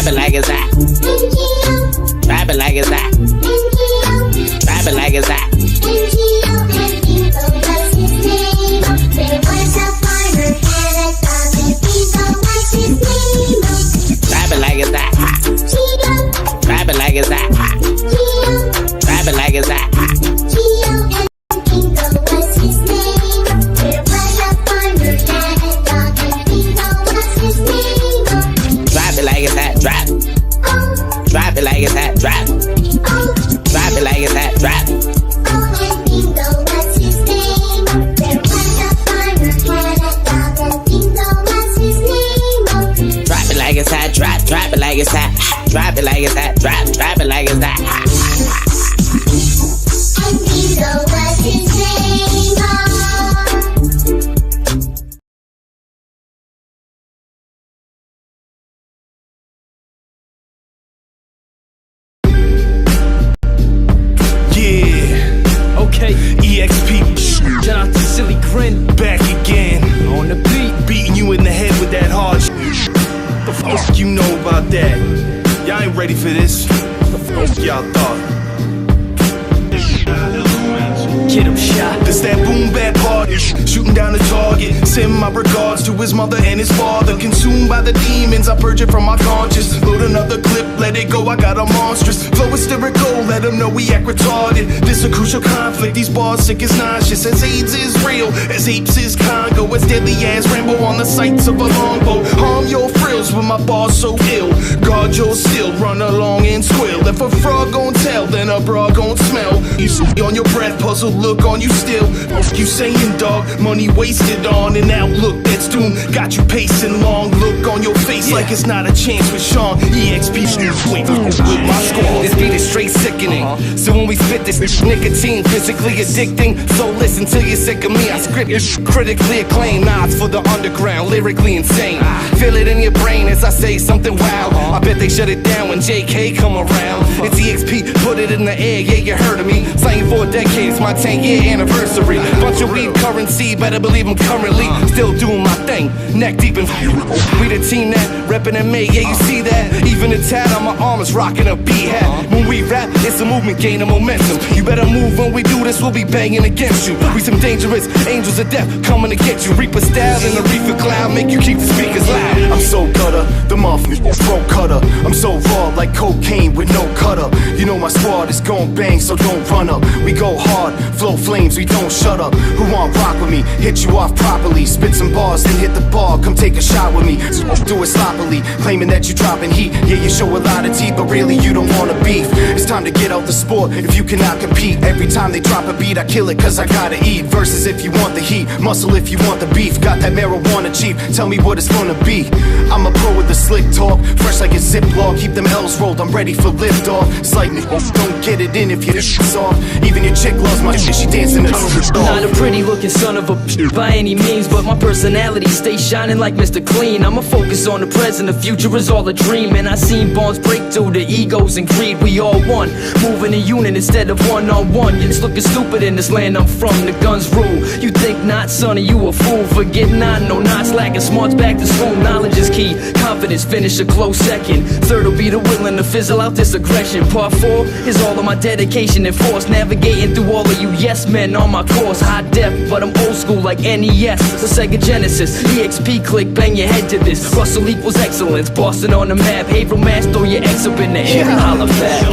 Drop it like it's hot. Drop it like it's hot. Drop it like it's hot. Drop it like it's hot. Drop it like it's hot. Drop it like it's hot. Drop it like it's hot. Drop. Drop it like it's hot. Drop. Drop it like it's hot. Drop. Drop it like it's hot. Drop. Drop it like it's hot. Drop it like it's hot. Drop. Drop it like it's hot. EXP, shout out to Silly Grin, back again on the beat, beating you in the head with that hard shit. The fuck you know about that? Y'all ain't ready for this. The fuck y'all thought? Get him shot. This that boom bap party, shooting down the target. Send my regards to his mother and his father. Consumed by the demons, I purge it from my conscience. Load another clip, let it go, I got a monstrous flow hysterical, let him know we act retarded. This a crucial conflict, these bars sick as nauseous. As AIDS is real, as apes is Congo. As deadly as Rambo on the sights of a longbow. Harm your frills with my bars so ill. Guard your still, run along and squill. If a frog gon' tell, then a bra gon' smell. You see on your breath, puzzle look on you still. What you saying, dog? Money wasted on an outlook that's doomed. Got you pacing long, look on your face like it's not a chance with Sean. EXP swing with my squad. This beat is straight sickening. So when we spit this nicotine, physically addicting. So listen till you're sick of me. I script critically acclaimed. Nods for the underground, lyrically insane. Feel it in your brain as I say something wild. I bet they shut it down when JK come around. It's EXP, put it in the air, yeah, you heard of me. Slaying for a decade, it's my 10-year anniversary. Bunch of weed currency, better believe I'm currently still doing my thing. Neck deep in we the team that reppin' and made, yeah, you see that? Even the tat on my arm is rocking a B-hat. When we rap, it's a movement, gaining momentum. You better move when we do this, we'll be banging against you. We some dangerous angels of death coming to get you. Reaper style in the reefer cloud, make you keep the speakers loud. I'm so gutter, the motherfucking throat cutter. I'm so raw like cocaine with no cutter. You know my squad is gon' bang, so don't run up. We go hard, flow flames, we don't shut up. Who want rock with me? Hit you off properly. Spit some bars, then hit the bar, come take a shot with me. Do it sloppily, claiming that you dropping heat. Yeah, you show a lot of teeth, but really you don't wanna beef. It's time to get out the sport if you cannot compete. Every time they drop a beat, I kill it cause I gotta eat. Versus if you want the heat, muscle if you want the beef. Got that marijuana cheap, tell me what it's gonna be. I'm a pro with the slick talk, fresh like a Ziploc. Keep them L's rolled, I'm ready for liftoff. It's like, don't get it in if your shit's off. Even your chick loves my shit, she dancing to Not a pretty looking son of a by any means, but my personality stays shining like Mr. Clean. I'ma focus on the present, the future is all a dream. And I seen bonds break through the egos and greed. We all one, moving in unit instead of one-on-one. You're just looking stupid in this land I'm from, the guns rule. You think not, sonny, you a fool. Forget not, no not slacking, smarts back to school. Knowledge is key, confidence finish a close second. Third will be the willing to fizzle out this aggression. Part 4 is all of my dedication and force. Navigating through all of you yes men on my course. High def, but I'm old school like NES, the Sega Genesis. EXP click, bang your head to this. Russell equals excellence, Boston on the map. Haverhill mass, throw your X up in the air and holla back.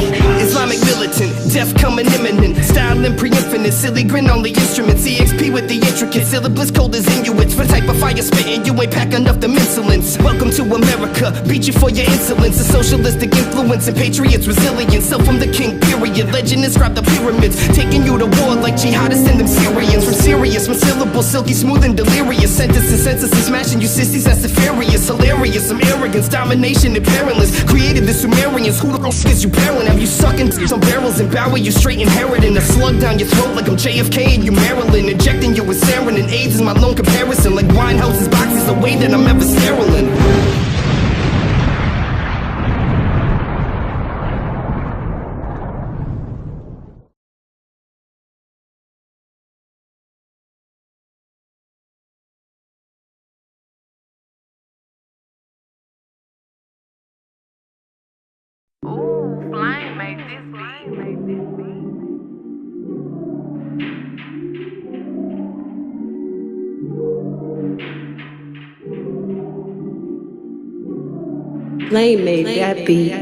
Islamic militant, death coming imminent. Styling pre-infinite, silly grin on the instruments. EXP with the intricate syllabus, cold as Inuits. For type of fire spitting, you ain't pack enough them insolence. Welcome to America, beat you for your insolence. A socialistic influence and patriots resilience. So from the king period, legend inscribed the pyramids. Taking you to war like jihadists and them Syrians. From serious, my syllables silky smooth and delirious. Sentences, sentences smashing you sissies, that's nefarious. Hilarious, some arrogance, domination and perilous. Created the Sumerians, who the f*** is you barreling? Have you sucking some barrels and bow you straight inheriting a slug down your throat like I'm JFK and you Maryland. Injecting you with sarin and AIDS is my lone comparison. Like Winehouse's boxes, the way that I'm ever steriling. Flame made that beat.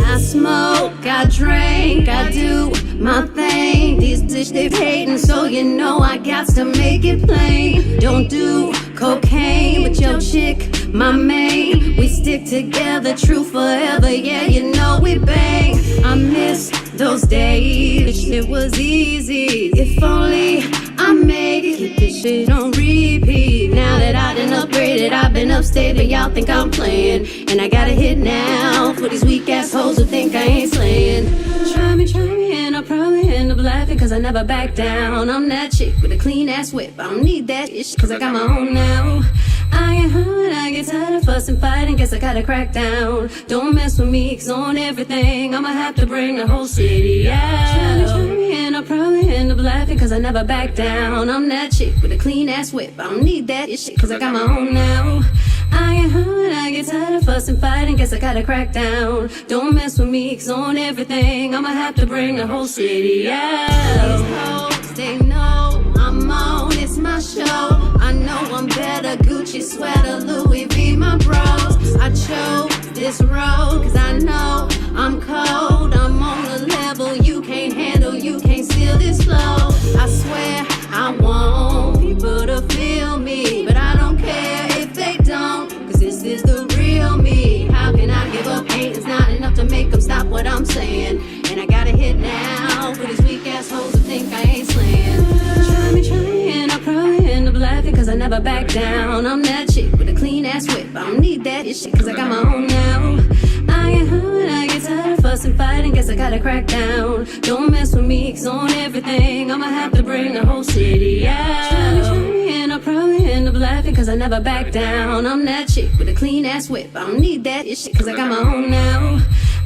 I smoke, I drink, I do my thing. These bitches they hating, so you know I got to make it plain. Don't do cocaine, but your chick, my main. We stick together, true forever, yeah, you know we bang. I miss those days, this shit was easy. If only I made it, keep this shit on repeat. Now that I done upgraded, I've been upstate, but y'all think I'm playing. And I got a hit now for these weak ass hoes who think I ain't slaying. Try me, and I'll probably end up laughing, cause I never back down. I'm that chick with a clean ass whip, I don't need that ish, cause I got my own now. I get hurt, I get tired of fussing, fighting, guess I gotta crack down. Don't mess with me, cause on everything I'ma have to bring the whole city out. Try me, and I'll probably end up laughing, cause I never back down. I'm that chick with a clean ass whip, I don't need that shit, cause I got my own now. I get hurt, I get tired of fussing, fighting, guess I gotta crack down. Don't mess with me, cause on everything I'ma have to bring the whole city out. These hoes, they know I'm on, it's my show. I know I'm better, Gucci sweater, Louis V, my bros. I chose this road, cause I know I'm cold. I'm on a level you can't handle, you can't steal this flow. I swear I want people to feel me, but I don't care if they don't, cause this is the real me. How can I give up? It's not enough to make them stop what I'm saying. And I gotta hit now for these weak ass hoes who think I ain't slaying. Try me, and I'll probably end up laughing, cause I never back down. I'm that chick with a clean ass whip, I don't need that shit, cause I got my own now. I get hurt, I get tired of fussing, fighting, guess I gotta crack down. Don't mess with me, cause on everything I'ma have to bring the whole city out. Try me, and I'll probably end up laughing, cause I never back down. I'm that chick with a clean ass whip, I don't need that shit, cause I got my own now.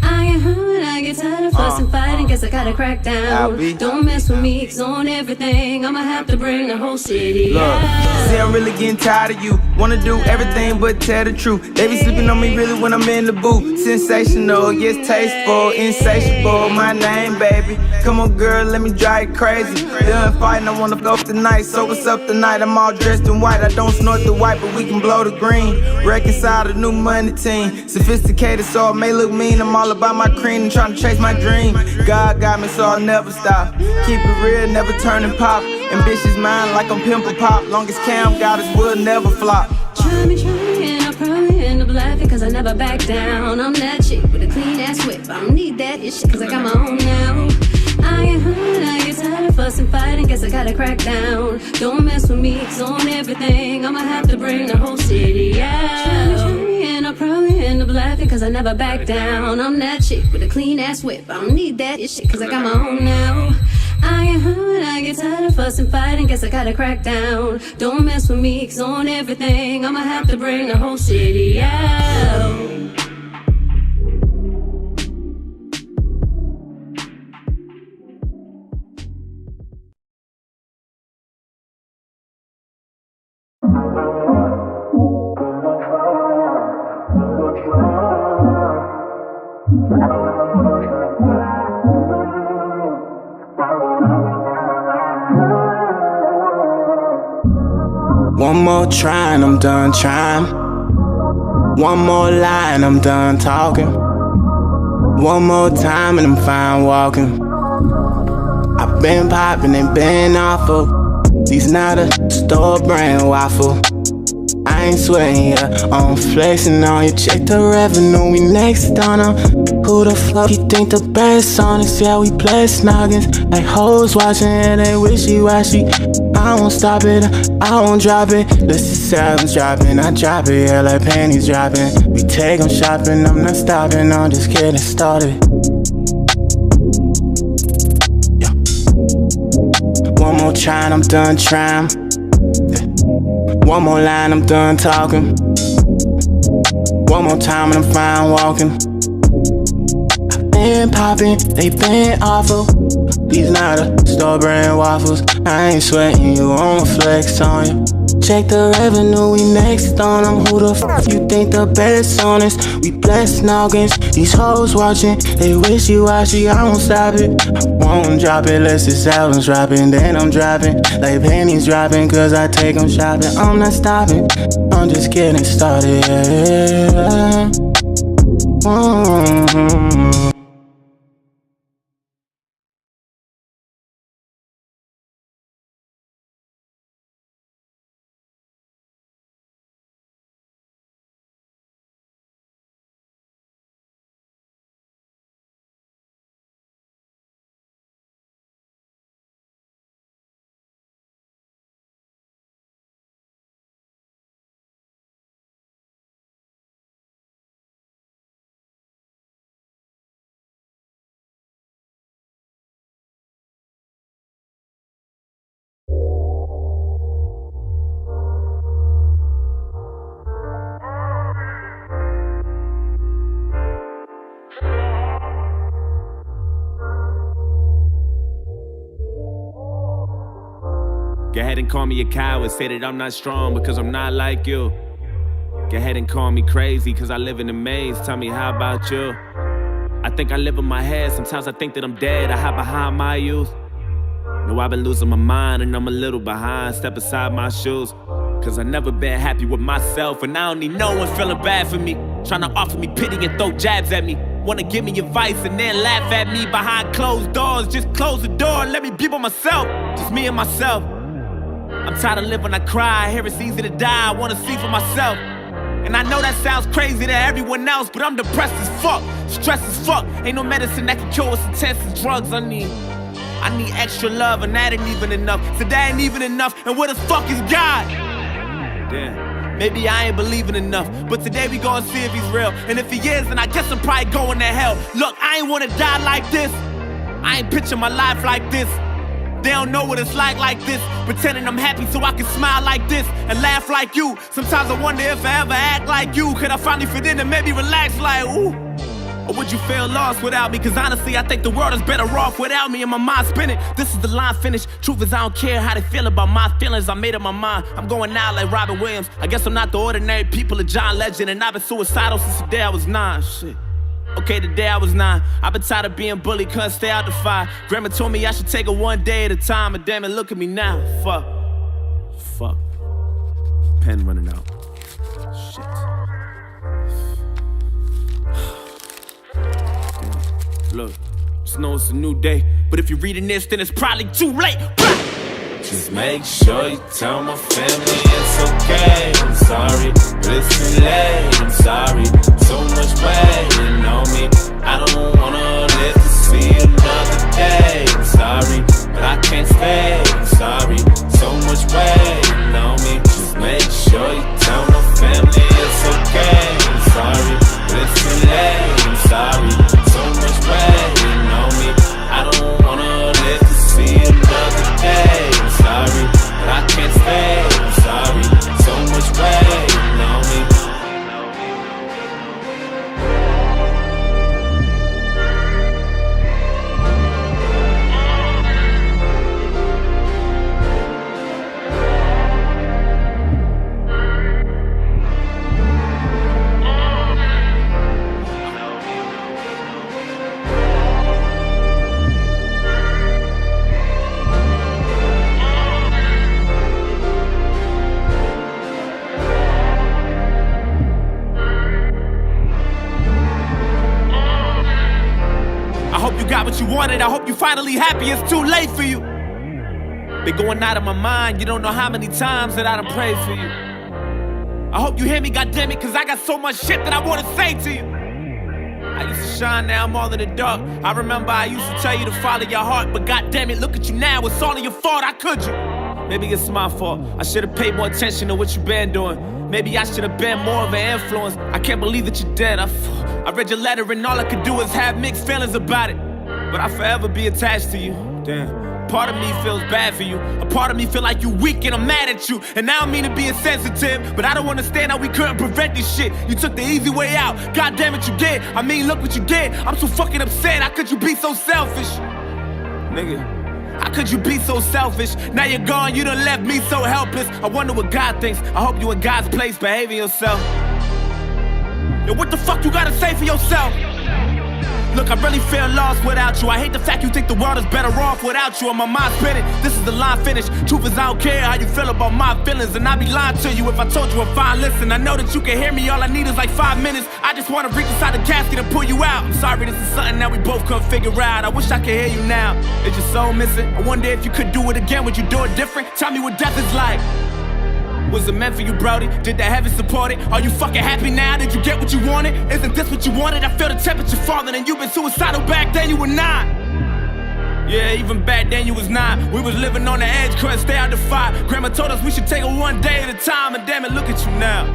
I get hurt, I get tired of fussing, fighting, guess I gotta crack down. Don't mess with me, cause on everything I'ma have to bring the whole city out. See, I'm really getting tired of you. Wanna do everything but tell the truth. They be sleeping on me really when I'm in the booth. Sensational, yes, tasteful, insatiable. My name, baby. Come on, girl, let me drive you crazy. Done fighting, I wanna go tonight. So what's up tonight? I'm all dressed in white. I don't snort the white, but we can blow the green. Reconcile the new money team. Sophisticated, so it may look mean. I'm all about my cream and trying to chase my dream. God got me, so I'll never stop. Keep it real, never turn and pop. Ambitious mind like I'm Pimple Pop. Longest Cam got us, we'll never flop. Try me, and I'll probably end up laughing, cause I never back down. I'm that chick with a clean ass whip, I don't need that shit, cause I got my own now. I get hurt, I get tired of fussing, fighting, guess I gotta crack down. Don't mess with me, cause on everything I'ma have to bring the whole city out. Try me, and I'll probably end up laughing, cause I never back down. I'm that chick with a clean ass whip, I don't need that shit, cause I got my own now. I get hurt, I get tired of fussing, fighting, guess I gotta crack down. Don't mess with me, cause on everything I'ma have to bring the whole city out. One more try and I'm done trying. One more lie and I'm done talking. One more time and I'm fine walking. I've been popping and been awful. These not a store brand waffle. I ain't sweating, yeah, I'm flexing on you. Check the revenue, we next on them. Who the fuck you think the best on us? Yeah, we bless noggins. Like hoes watching and they wishy-washy. I won't stop it, I won't drop it. Listen, sevens dropping, I drop it, yeah, like panties dropping. We take them shopping, I'm not stopping, I'm just getting started. Yeah. One more try and I'm done trying. Yeah. One more line, I'm done talking. One more time and I'm fine walking. I've been poppin', they been awful. These not a store brand waffles. I ain't sweating you, I'ma flex on you. Check the revenue, we next on them. Who the f*** you think the best on us? We blessed noggins, these hoes watching. They wishy-washy, I won't stop it. I won't drop it unless this album's dropping. Then I'm dropping, like pennies dropping. Cause I take them shopping, I'm not stopping. I'm just getting started, yeah. Go ahead and call me a coward, say that I'm not strong because I'm not like you. Go ahead and call me crazy cause I live in a maze, tell me how about you? I think I live in my head, sometimes I think that I'm dead, I hide behind my youth. No, I've been losing my mind and I'm a little behind, step aside my shoes. Cause I never been happy with myself and I don't need no one feeling bad for me. Trying to offer me pity and throw jabs at me. Wanna give me advice and then laugh at me behind closed doors. Just close the door and let me be by myself, just me and myself. I'm tired of living, I cry, I hear it's easy to die, I wanna see for myself. And I know that sounds crazy to everyone else, but I'm depressed as fuck, stressed as fuck. Ain't no medicine that can cure what's intense as drugs. I need extra love and that ain't even enough. So that ain't even enough, and where the fuck is God? Damn, maybe I ain't believing enough, but today we gon' see if he's real. And if he is, then I guess I'm probably going to hell. Look, I ain't wanna die like this, I ain't picture my life like this. They don't know what it's like this. Pretending I'm happy so I can smile like this and laugh like you. Sometimes I wonder if I ever act like you. Could I finally fit in and maybe relax like ooh? Or would you feel lost without me? Cause honestly, I think the world is better off without me and my mind spinning. This is the line finish. Truth is I don't care how they feel about my feelings. I made up my mind. I'm going out like Robin Williams. I guess I'm not the ordinary people of John Legend. And I've been suicidal since the day I was 9. Shit. Okay, the day I was 9, I've been tired of being bullied, couldn't stay out the fire. Grandma told me I should take it one day at a time, and damn it, look at me now. Fuck. Pen running out. Shit. Damn. Look, just know it's a new day, but if you're reading this, then it's probably too late. Just make sure you tell my family it's okay. I'm sorry, but it's too late. I'm sorry, so much waiting on me. I don't wanna live to see another day. I'm sorry, but I can't stay. I'm sorry, so much waiting on me. Just make sure you tell my family it's okay. I'm sorry, but it's too late. I'm sorry, so much waiting on me. I don't wanna live to see another day. I'm sorry, but I can't stay. I'm sorry, so much waiting on me. What you wanted, I hope you finally happy. It's too late for you. Been going out of my mind. You don't know how many times that I done prayed for you. I hope you hear me, goddammit, cause I got so much shit that I wanna say to you. I used to shine, now I'm all in the dark. I remember I used to tell you to follow your heart, but goddammit, look at you now, it's all your fault, how could you? Maybe it's my fault, I should've paid more attention to what you been doing. Maybe I should've been more of an influence. I can't believe that you're dead. I read your letter and all I could do is have mixed feelings about it. But I'll forever be attached to you. Damn, Part of me feels bad for you. A part of me feel like you weak and I'm mad at you. And I don't mean to be insensitive, but I don't understand how we couldn't prevent this shit. You took the easy way out. God damn it, you did. I mean, look what you did. I'm so fucking upset. How could you be so selfish? Nigga, how could you be so selfish? Now you're gone, you done left me so helpless. I wonder what God thinks. I hope you in God's place behaving yourself. Yo, what the fuck you gotta say for yourself? Look, I really feel lost without you. I hate the fact you think the world is better off without you. And my mind's spinning, this is the line finish. Truth is I don't care how you feel about my feelings. And I'd be lying to you if I told you a fine listen. I know that you can hear me, all I need is like 5 minutes. I just wanna reach inside the casket and pull you out. I'm sorry, this is something that we both couldn't figure out. I wish I could hear you now. Is your soul missing? I wonder if you could do it again, would you do it different? Tell me what death is like. Was it meant for you, Brody? Did the heavens support it? Are you fucking happy now? Did you get what you wanted? Isn't this what you wanted? I feel the temperature falling and you've been suicidal back then, you were not. Yeah, even back then you was not. We was living on the edge, couldn't stay out the fire. Grandma told us we should take it one day at a time. And damn it, look at you now.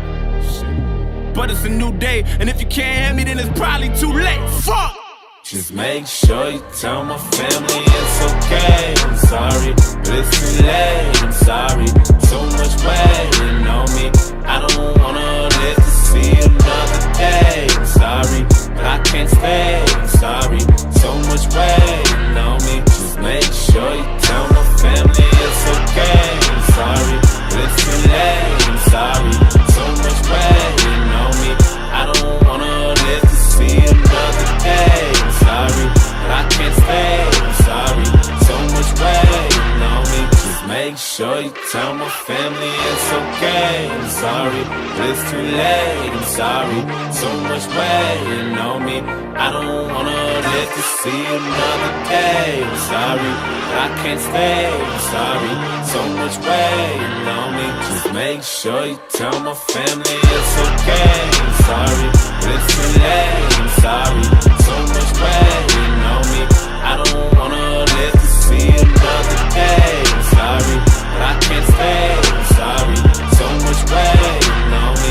Shit. But it's a new day, and if you can't hear me, then it's probably too late. Fuck! Just make sure you tell my family it's okay. I'm sorry, but it's too late. I'm sorry, so much waiting on me. I don't wanna live to see another day. I'm sorry, but I can't stay. I'm sorry, so much waiting on me. Just make sure you tell my family it's okay. I'm sorry, but it's too late. I'm sorry, so much waiting on me. I don't wanna live to see another day. I'm sorry, but I can't stay. I'm sorry, so much waiting on me. Just make sure you tell my family it's okay. I'm sorry, but it's too late. I'm sorry, so much waiting on me. I don't wanna live to see another day. I'm sorry, but I can't stay. I'm sorry, so much waiting on me. Just make sure you tell my family it's okay. I'm sorry, but it's too late. I'm sorry, so much waiting on me. I don't wanna live to see another day. I'm sorry, but I can't stay. I'm sorry, so much waiting on me.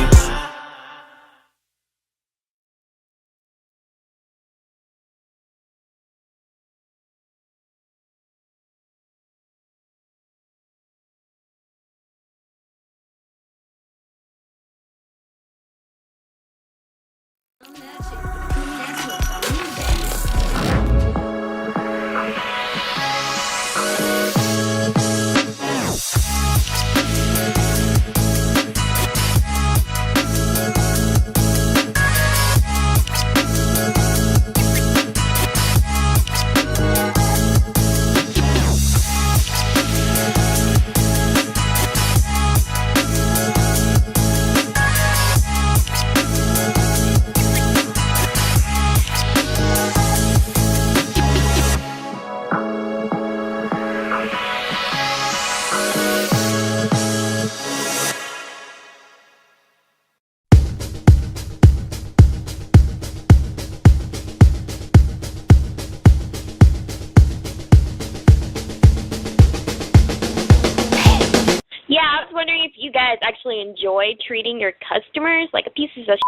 Actually enjoy treating your customers like a piece of shit,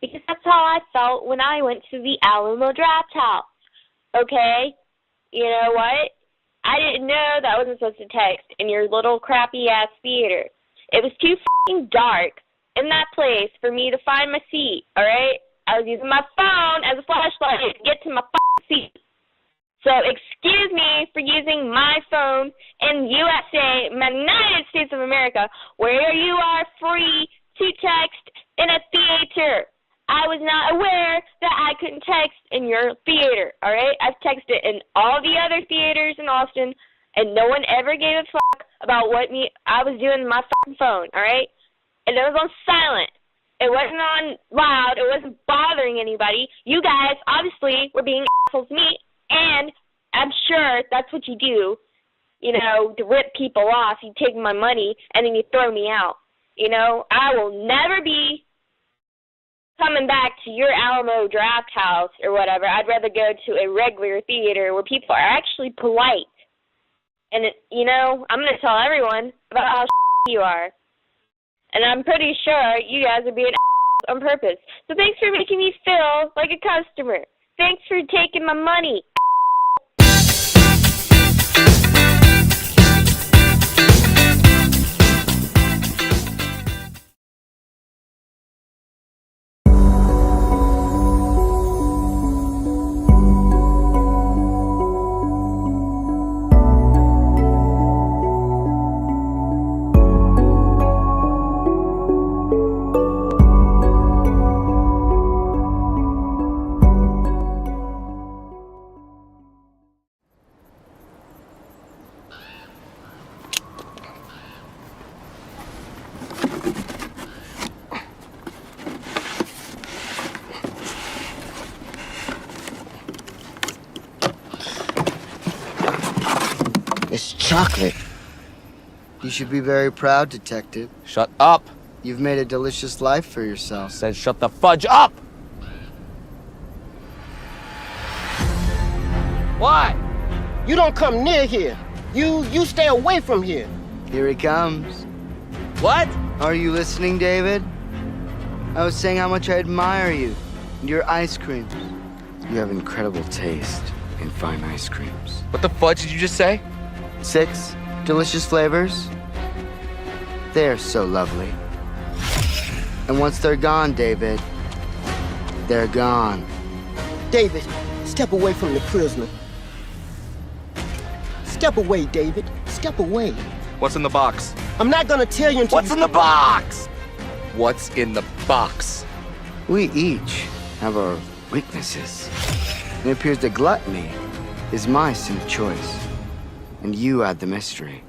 because that's how I felt when I went to the Alamo Draft House. Okay? You know what? I didn't know that I wasn't supposed to text in your little crappy-ass theater. It was too fucking dark in that place for me to find my seat, alright? I was using my phone as a flashlight to get to my fucking seat. So excuse me for using my phone in USA, the United States of America, where you are free to text in a theater. I was not aware that I couldn't text in your theater, all right? I've texted in all the other theaters in Austin, and no one ever gave a fuck about what I was doing with my fucking phone, all right? And it was on silent. It wasn't on loud. It wasn't bothering anybody. You guys, obviously, were being assholes to me. And I'm sure that's what you do, you know, to rip people off. You take my money, and then you throw me out. You know, I will never be coming back to your Alamo Draft House or whatever. I'd rather go to a regular theater where people are actually polite. And, you know, I'm going to tell everyone about how you are. And I'm pretty sure you guys are being on purpose. So thanks for making me feel like a customer. Thanks for taking my money. chocolate. You should be very proud, Detective. Shut up. You've made a delicious life for yourself. Said shut the fudge up. Why? You don't come near here. You stay away from here. Here he comes. What? Are you listening, David? I was saying how much I admire you and your ice creams. You have incredible taste in fine ice creams. What the fudge did you just say? 6 delicious flavors. They're so lovely. And once they're gone, David, they're gone. David, step away from the prisoner. Step away, David. Step away. What's in the box? I'm not gonna tell you until What's in the box? What's in the box? We each have our weaknesses. It appears that gluttony is my sin of choice. And you add the mystery.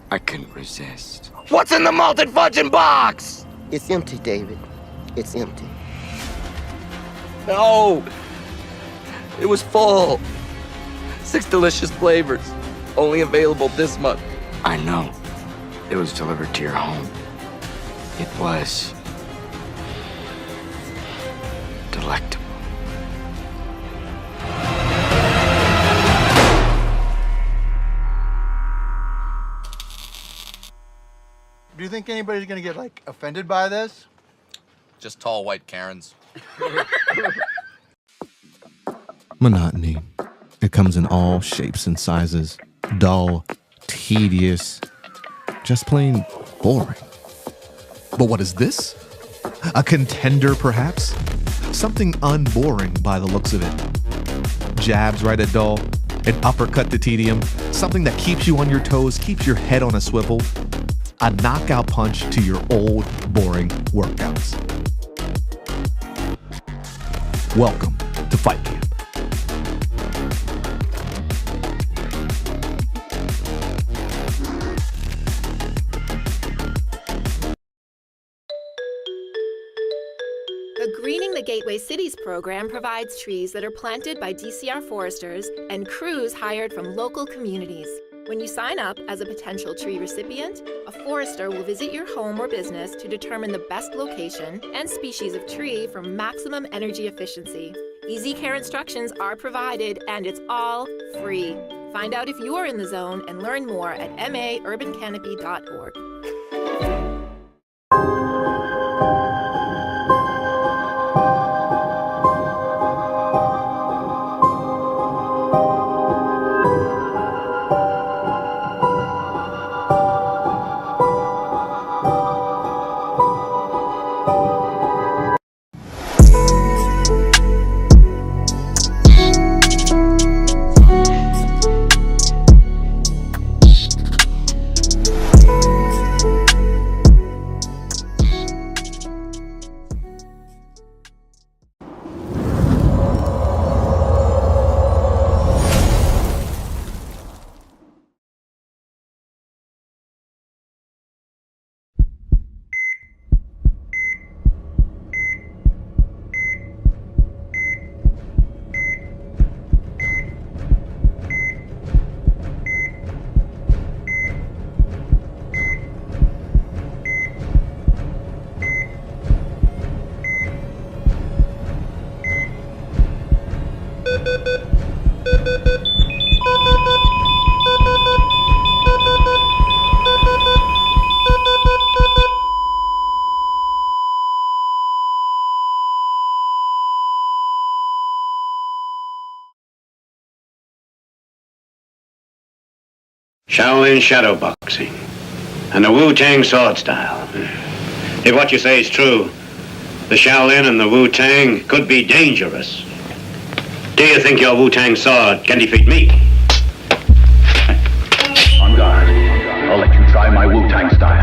I couldn't resist. What's in the malted fudging box? It's empty, David. It's empty. No. It was full. 6 delicious flavors. Only available this month. I know. It was delivered to your home. It was delectable. Do you think anybody's gonna get, like, offended by this? Just tall white Karens. Monotony. It comes in all shapes and sizes. Dull, tedious, just plain boring. But what is this? A contender, perhaps? Something unboring by the looks of it. Jabs right at dull, an uppercut to tedium, something that keeps you on your toes, keeps your head on a swivel, a knockout punch to your old, boring workouts. Welcome to Fight Camp. The Greening the Gateway Cities program provides trees that are planted by DCR foresters and crews hired from local communities. When you sign up as a potential tree recipient, a forester will visit your home or business to determine the best location and species of tree for maximum energy efficiency. Easy care instructions are provided and it's all free. Find out if you are in the zone and learn more at maurbancanopy.org. Shaolin shadow boxing and the Wu-Tang sword style. If what you say is true, the Shaolin and the Wu-Tang could be dangerous. Do you think your Wu-Tang sword can defeat me? On guard. I'll let you try my Wu-Tang style.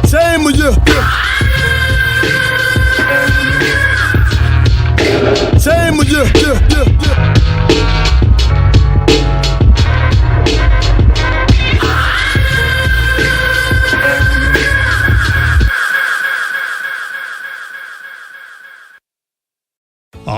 Same with you. Same with you.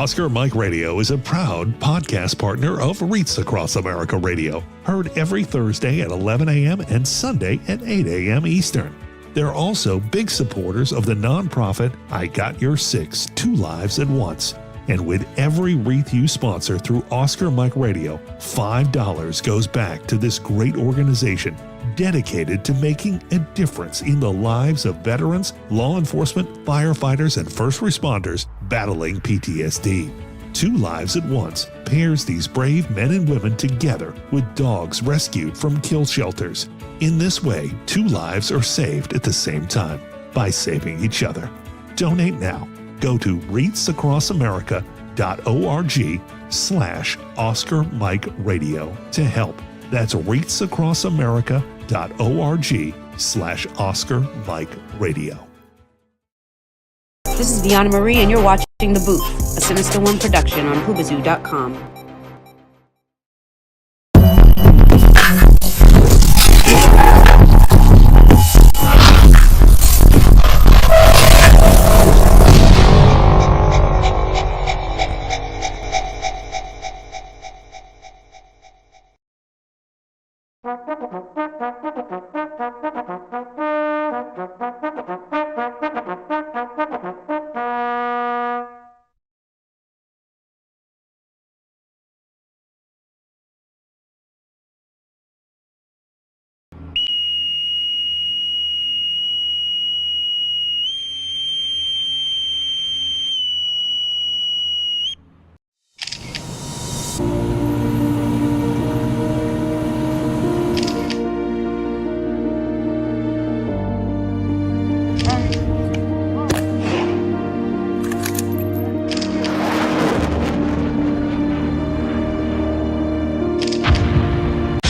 Oscar Mike Radio is a proud podcast partner of Reach Across America Radio, heard every Thursday at 11 a.m. and Sunday at 8 a.m. Eastern. They're also big supporters of the nonprofit I Got Your Six, Two Lives at Once. And with every wreath you sponsor through Oscar Mike Radio, $5 goes back to this great organization dedicated to making a difference in the lives of veterans, law enforcement, firefighters, and first responders battling PTSD. Two Lives at Once pairs these brave men and women together with dogs rescued from kill shelters. In this way, two lives are saved at the same time by saving each other. Donate now. Go to reachacrossamerica.org/Oscar Mike Radio to help. That's reachacrossamerica.org/Oscar Mike Radio. This is Veana Marie, and you're watching The Booth, a Sinister One production on Hoobazoo.com.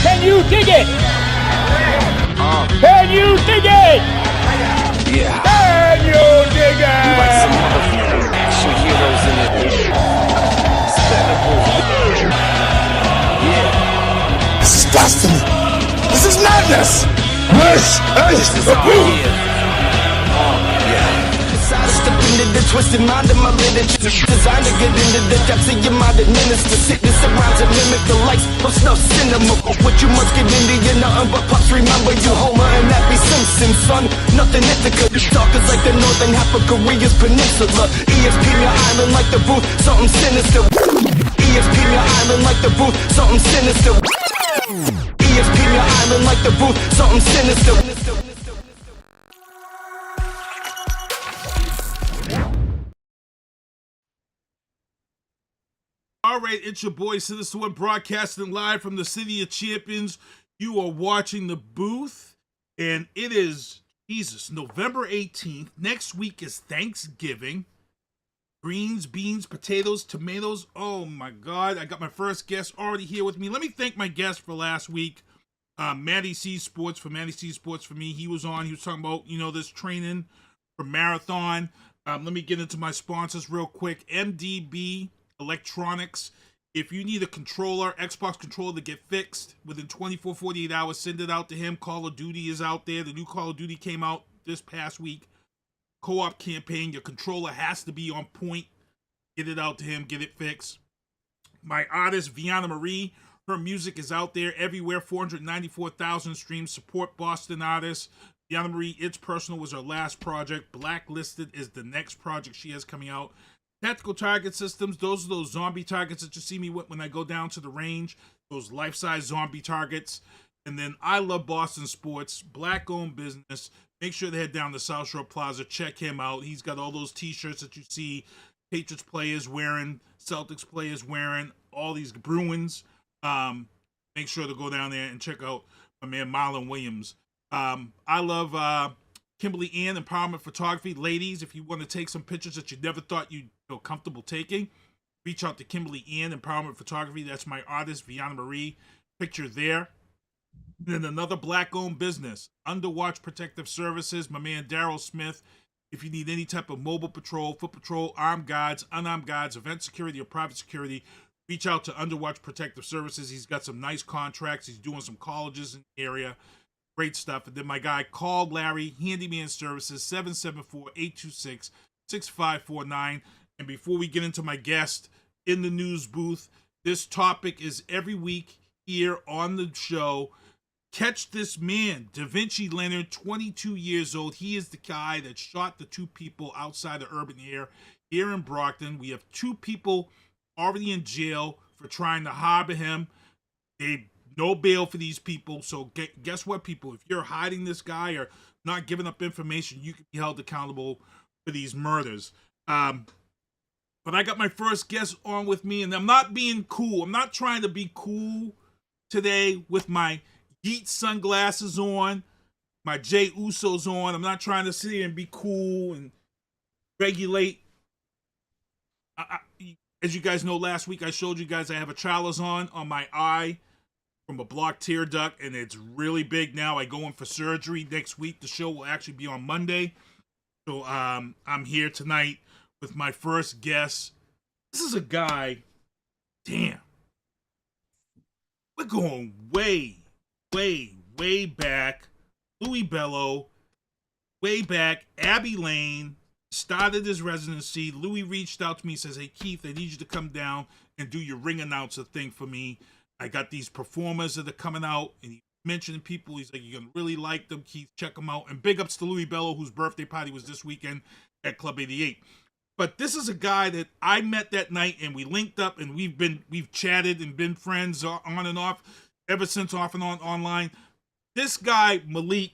Can you dig it? Can you dig it? Yeah. Can you dig it? You like some motherfucking action heroes in it. Yeah. This is destiny. This is madness. This is the Booth. Step into the twisted mind of my literature, designed to get into the depths of your mind, administer sickness around to mimic the lights of snuff cinema. What you must get into, you're nothing but pups. Remember you Homer and Happy Simpson, son. Nothing Ithaca. Dark is like the northern half of Korea's peninsula. ESP your island like the Booth, something sinister. ESP your island like the Booth, something sinister. ESP your island like the Booth, something sinister. All right, it's your boy Sinister One broadcasting live from the City of Champions. You are watching The Booth, and it is, November 18th. Next week is Thanksgiving. Greens, beans, potatoes, tomatoes. Oh my God, I got my first guest already here with me. Let me thank my guest for last week, Matty C Sports for me. He was on, he was talking about, this training for marathon. Let me get into my sponsors real quick. MDB Electronics. If you need a controller, Xbox controller to get fixed within 24, 48 hours, send it out to him. Call of Duty is out there. The new Call of Duty came out this past week. Co-op campaign. Your controller has to be on point. Get it out to him. Get it fixed. My artist, Veana Marie. Her music is out there everywhere. 494,000 streams. Support Boston artists. Veana Marie, It's Personal was her last project. Blacklisted is the next project she has coming out. Tactical target systems, those are those zombie targets that you see me with when I go down to the range, those life-size zombie targets. And then I Love Boston Sports, black-owned business. Make sure to head down to South Shore Plaza, check him out. He's got all those t-shirts that you see Patriots players wearing, Celtics players wearing, all these Bruins. Make sure to go down there and check out my man Malik Williams. I love Kimberly Ann Empowerment Photography. Ladies, if you want to take some pictures that you never thought you'd feel comfortable taking, reach out to Kimberly Ann Empowerment Photography. That's my artist, Veana Marie. Picture there. And then another black-owned business, Underwatch Protective Services. My man Daryl Smith. If you need any type of mobile patrol, foot patrol, armed guards, unarmed guards, event security, or private security, reach out to Underwatch Protective Services. He's got some nice contracts. He's doing some colleges in the area. Great stuff. And then my guy, Called Larry, Handyman Services, 774-826-6549. And before we get into my guest in the news booth, this topic is every week here on the show. Catch this man, Da Vinci Leonard, 22 years old. He is the guy that shot the two people outside the urban area here in Brockton. We have two people already in jail for trying to harbor him. They no bail for these people. So guess what, people? If you're hiding this guy or not giving up information, you can be held accountable for these murders. But I got my first guest on with me, and I'm not being cool. I'm not trying to be cool today with my Yeet sunglasses on, my Jay Usos on. I'm not trying to sit here and be cool and regulate. As you guys know, last week I showed you guys I have a chalazon on my eye from a blocked tear duct, and it's really big now. I go in for surgery next week. The show will actually be on Monday. So I'm here tonight with my first guest. This is a guy, damn. We're going way back. Louis Bello, way back. Abbey Lane started his residency. Louis reached out to me and says, hey, Keith, I need you to come down and do your ring announcer thing for me. I got these performers that are coming out, and he mentioned people. He's like, you're going to really like them, Keith. Check them out. And big ups to Louis Bello, whose birthday party was this weekend at Club 88. But this is a guy that I met that night, and we linked up, and we've chatted and been friends on and off ever since, off and on online. This guy, Malik,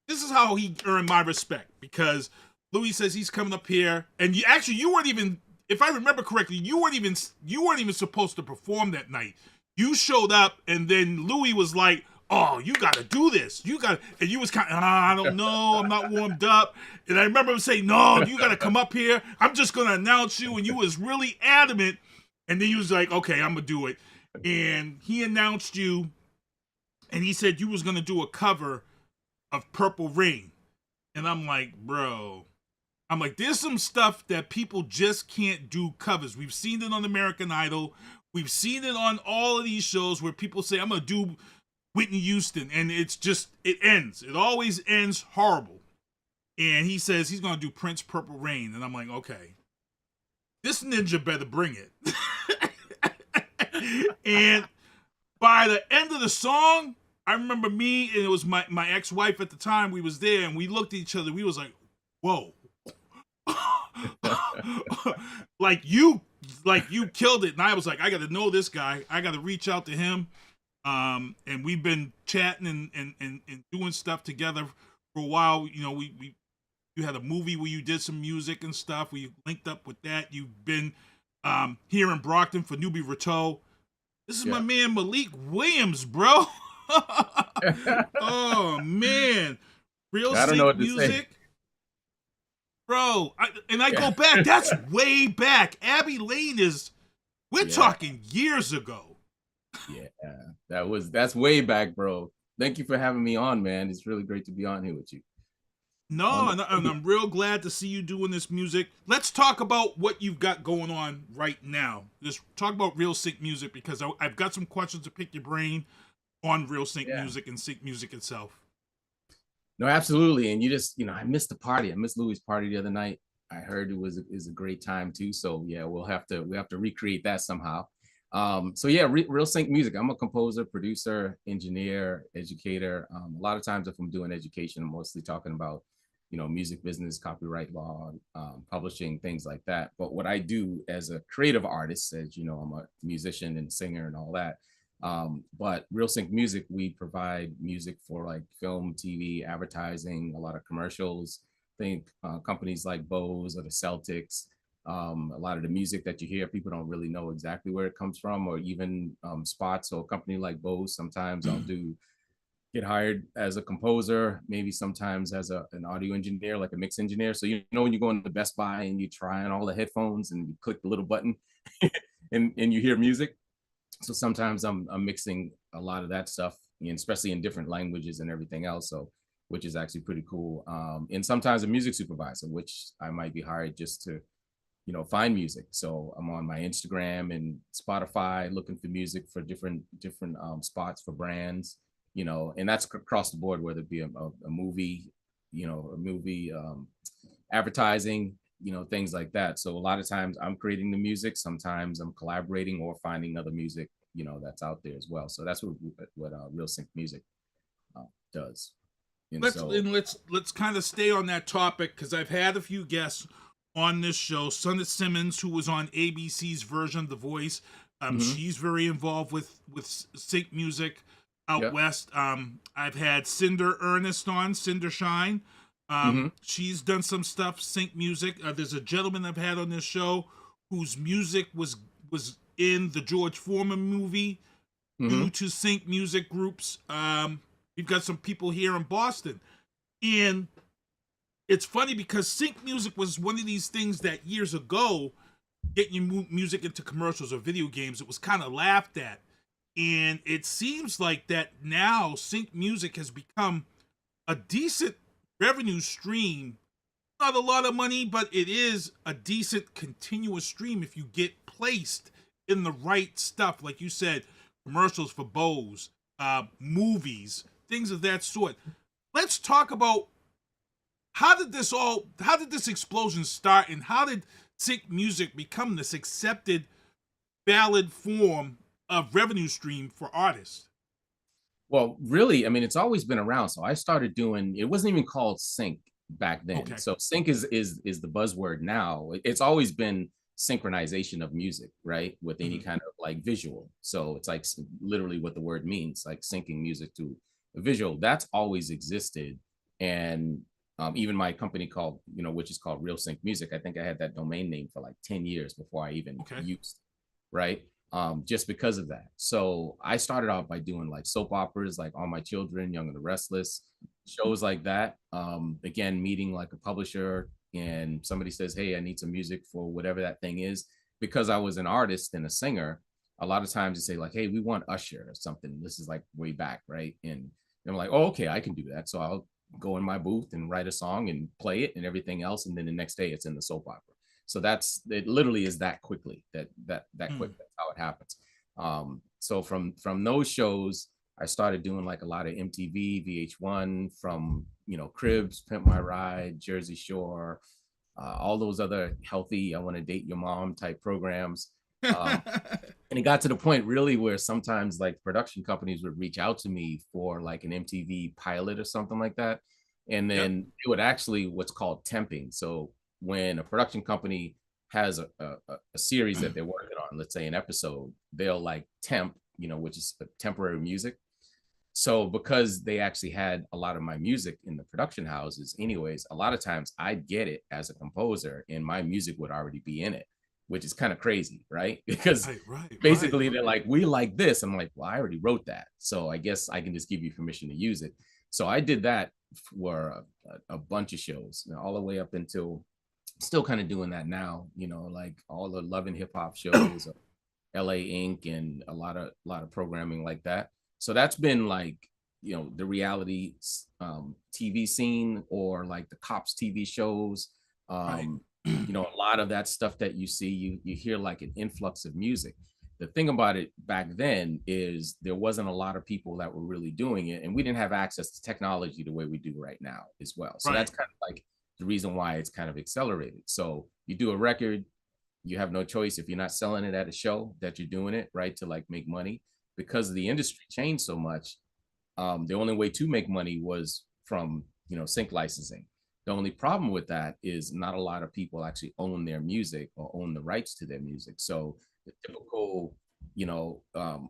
this is how he earned my respect, because Louis says he's coming up here, and you weren't even, if I remember correctly, you weren't even supposed to perform that night. You showed up, and then Louis was like, oh, you got to do this. And you was kind of, I don't know, I'm not warmed up. And I remember him saying, no, you got to come up here. I'm just going to announce you. And you was really adamant. And then he was like, okay, I'm going to do it. And he announced you, and he said you was going to do a cover of Purple Rain. And I'm like, bro, there's some stuff that people just can't do covers. We've seen it on American Idol. We've seen it on all of these shows where people say, I'm going to do Whitney Houston. And it's just, it ends. It always ends horrible. And he says he's going to do Prince Purple Rain. And I'm like, okay, this ninja better bring it. And by the end of the song, I remember me, and it was my ex-wife at the time, we was there, and we looked at each other, we was like, whoa. like you killed it. And I was like, I got to know this guy. I got to reach out to him. And we've been chatting and doing stuff together for a while. You know, you had a movie where you did some music and stuff. We linked up with that. You've been here in Brockton for Newbie Rateau. This is my man Malik Williams, bro. Oh man, real sick music, bro. I go back. That's way back. Abbey Lane we're talking years ago. Yeah, that's way back, bro. Thank you for having me on, man. It's really great to be on here with you. No, and I'm real glad to see you doing this music. Let's talk about what you've got going on right now. Just talk about Real Sync Music, because I've got some questions to pick your brain on Real Sync Music and Sync Music itself. No, absolutely. And you just, I missed the party. I missed Louis' party the other night. I heard it was a great time too. So yeah, we have to recreate that somehow. Real Sync Music. I'm a composer, producer, engineer, educator. A lot of times if I'm doing education, I'm mostly talking about, music business, copyright law, publishing, things like that. But what I do as a creative artist, as I'm a musician and singer and all that. But Real Sync Music, we provide music for like film, TV, advertising, a lot of commercials. Think companies like Bose or the Celtics. A lot of the music that you hear, people don't really know exactly where it comes from, or even spots. So a company like Bose, sometimes I'll get hired as a composer, maybe sometimes as an audio engineer, like a mix engineer. So when you go into Best Buy and you try on all the headphones and you click the little button and you hear music. So sometimes I'm mixing a lot of that stuff, especially in different languages and everything else. So, which is actually pretty cool. And sometimes a music supervisor, which I might be hired just to, find music. So I'm on my Instagram and Spotify looking for music for different spots for brands, and that's across the board, whether it be a movie, advertising, things like that. So a lot of times I'm creating the music, sometimes I'm collaborating or finding other music, that's out there as well. So that's what Real Sync Music does. Let's kind of stay on that topic, because I've had a few guests on this show. Sonna Simmons, who was on ABC's version of The Voice, she's very involved with sync music out west. I've had Cinder Ernest on, Cinder Shine. She's done some stuff, sync music. There's a gentleman I've had on this show whose music was in the George Foreman movie due to sync music groups. We've got some people here in Boston, and it's funny because sync music was one of these things that years ago, getting your music into commercials or video games, it was kind of laughed at. And it seems like that now sync music has become a decent revenue stream. Not a lot of money, but it is a decent continuous stream if you get placed in the right stuff. Like you said, commercials for Bose, movies, things of that sort. Let's talk about how did this explosion start, and how did sync music become this accepted, valid form of revenue stream for artists? Well, really, I mean, it's always been around. So I started doing, it wasn't even called sync back then. Okay. So sync is the buzzword now. It's always been synchronization of music, right? With any kind of like visual. So it's like literally what the word means, like syncing music to a visual. That's always existed. And even my company called, which is called Real Sync Music, I think I had that domain name for like 10 years before I even used it, right? Just because of that. So I started out by doing like soap operas, like All My Children, Young and the Restless, shows like that. Again, meeting like a publisher, and somebody says, hey, I need some music for whatever that thing is. Because I was an artist and a singer, a lot of times they say like, hey, we want Usher or something. This is like way back, right? And I'm like, oh, okay, I can do that. So I'll go in my booth and write a song and play it and everything else. And then the next day it's in the soap opera. So it literally is that quickly, that quick. That's how it happens. So from those shows, I started doing like a lot of MTV, VH1, from, Cribs, Pimp My Ride, Jersey Shore, all those other healthy, I Want to Date Your Mom type programs. And it got to the point really where sometimes like production companies would reach out to me for like an MTV pilot or something like that. And then it would actually what's called temping. So when a production company has a series that they're working on, let's say an episode, they'll like temp, which is temporary music. So because they actually had a lot of my music in the production houses anyways, a lot of times I'd get it as a composer and my music would already be in it, which is kind of crazy, right? Because basically they're like, we like this. I'm like, well, I already wrote that. So I guess I can just give you permission to use it. So I did that for a bunch of shows, all the way up until, still kind of doing that now, like all the Love and Hip Hop shows, LA Inc. and a lot of programming like that. So that's been like, the reality TV scene, or like the cops TV shows. A lot of that stuff that you see, you hear like an influx of music. The thing about it back then is there wasn't a lot of people that were really doing it, and we didn't have access to technology the way we do right now as well. So that's kind of like the reason why it's kind of accelerated. So you do a record, you have no choice if you're not selling it at a show that you're doing it, right, to like make money. Because the industry changed so much, the only way to make money was from, sync licensing. The only problem with that is not a lot of people actually own their music or own the rights to their music. So the typical,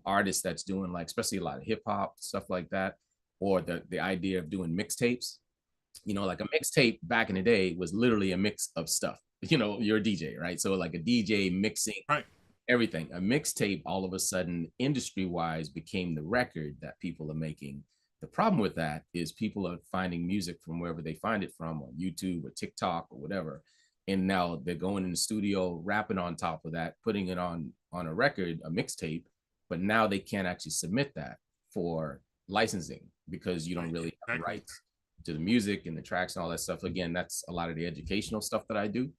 artist that's doing like, especially a lot of hip hop, stuff like that, or the idea of doing mixtapes, like a mixtape back in the day was literally a mix of stuff. You're a DJ, right? So like a DJ mixing everything. A mixtape all of a sudden, industry-wise, became the record that people are making. The problem with that is people are finding music from wherever they find it from, on YouTube or TikTok or whatever. And now they're going in the studio, rapping on top of that, putting it on a record, a mixtape, but now they can't actually submit that for licensing because you don't really have rights to the music and the tracks and all that stuff. Again, that's a lot of the educational stuff that I do.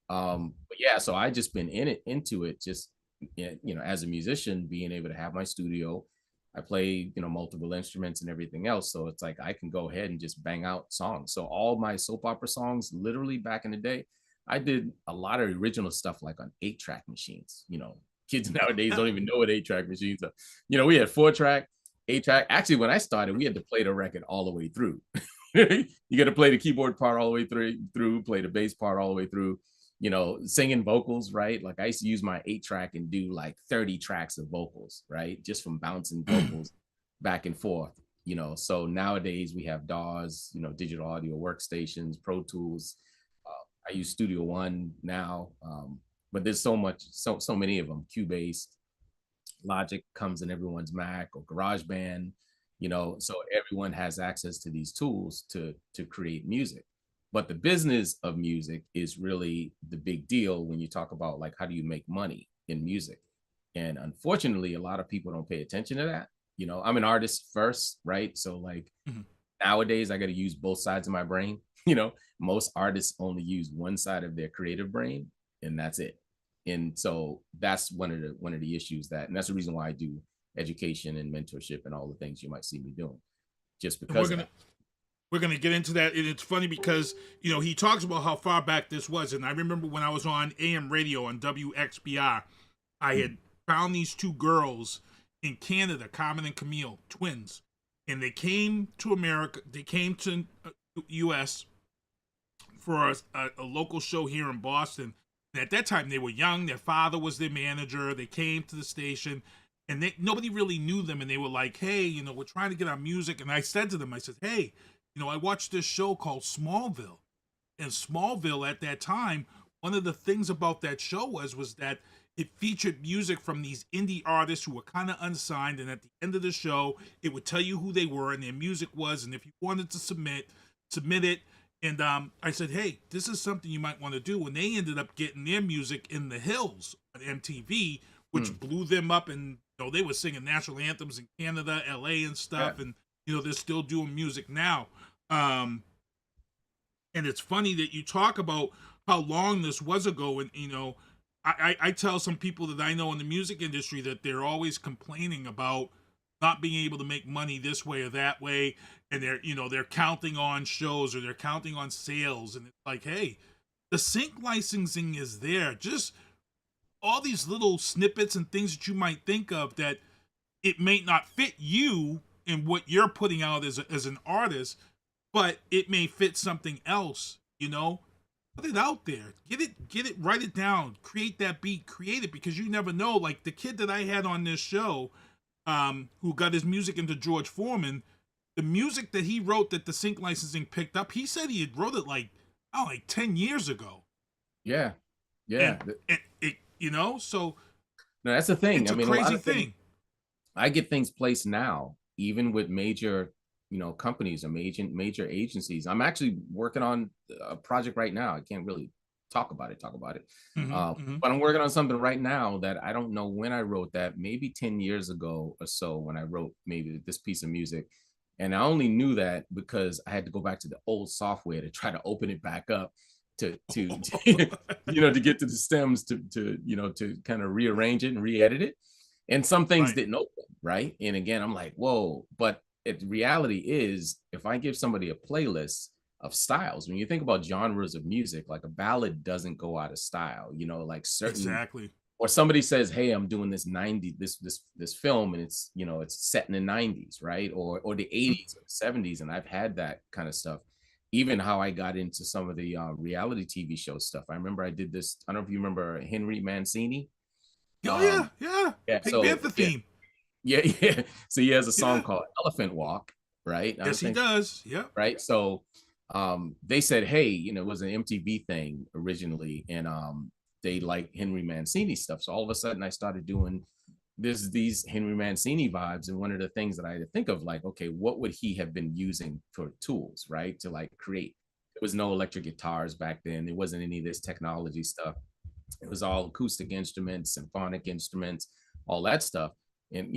But yeah, so I just been into it, just, as a musician, being able to have my studio. I play, multiple instruments and everything else. So it's like I can go ahead and just bang out songs. So all my soap opera songs, literally back in the day, I did a lot of original stuff like on 8-track machines. Kids nowadays don't even know what 8-track machines are. We had 4-track, 8-track. Actually, when I started, we had to play the record all the way through. You got to play the keyboard part all the way through, play the bass part all the way through, singing vocals, right? Like I used to use my 8-track and do like 30 tracks of vocals, right? Just from bouncing vocals back and forth, So nowadays we have DAWs, digital audio workstations, Pro Tools. I use Studio One now, but there's so many of them. Cubase, Logic comes in everyone's Mac or GarageBand. So everyone has access to these tools to create music. But the business of music is really the big deal when you talk about like, how do you make money in music? And unfortunately, a lot of people don't pay attention to that. I'm an artist first, right? So like nowadays I got to use both sides of my brain. Most artists only use one side of their creative brain and that's it. And so that's one of the issues and that's the reason why I do education and mentorship and all the things you might see me doing, just because we're gonna get into that. And it's funny because he talks about how far back this was, and I remember when I was on AM radio on WXBR, I had found these two girls in Canada, Carmen and Camille, twins, and they came to America. They came to US for a local show here in Boston. And at that time, they were young. Their father was their manager. They came to the station. And nobody really knew them, and they were like, hey, we're trying to get our music. And I said to them, I said, hey, I watched this show called Smallville. And Smallville at that time, one of the things about that show was that it featured music from these indie artists who were kind of unsigned. And at the end of the show, it would tell you who they were and their music was. And if you wanted to submit it. And I said, hey, this is something you might want to do. And they ended up getting their music in the Hills on MTV, which blew them up. And they were singing national anthems in Canada, LA and stuff. Yeah. And, they're still doing music now. And it's funny that you talk about how long this was ago. And, I tell some people that I know in the music industry that they're always complaining about not being able to make money this way or that way. And they're counting on shows or they're counting on sales. And it's like, hey, the sync licensing is there. Just all these little snippets and things that you might think of that it may not fit you in what you're putting out as an artist, but it may fit something else, Put it out there. Get it, write it down, create that beat, create it, because you never know. Like the kid that I had on this show, who got his music into George Foreman, the music that he wrote that the sync licensing picked up, he said he had wrote it like 10 years ago. Yeah. And so no, that's the thing. It's a crazy thing. I get things placed now, even with major, companies or major agencies. I'm actually working on a project right now. I can't really talk about it. But I'm working on something right now that I don't know when I wrote that, maybe 10 years ago or so, when I wrote maybe this piece of music. And I only knew that because I had to go back to the old software to try to open it back up to to get to the stems to kind of rearrange it and re-edit it. And some things didn't open, right? And again, I'm like, whoa. But reality is, if I give somebody a playlist of styles, when you think about genres of music, like a ballad doesn't go out of style, like certain. Exactly. Or somebody says, hey, I'm doing this this film and it's, it's set in the 90s, right? Or the 80s or the 70s. And I've had that kind of stuff. Even how I got into some of the reality TV show stuff. I remember I did this. I don't know if you remember Henry Mancini. Oh, yeah. Pink Panther theme. Yeah. So he has a song called Elephant Walk, right? Yes, he does. Yeah. Right. So they said, hey, it was an MTV thing originally. And they like Henry Mancini stuff. So all of a sudden I started doing these Henry Mancini vibes. And one of the things that I had to think of, like, okay, what would he have been using for tools, right? To like create. There was no electric guitars back then. There wasn't any of this technology stuff. It was all acoustic instruments, symphonic instruments, all that stuff. And,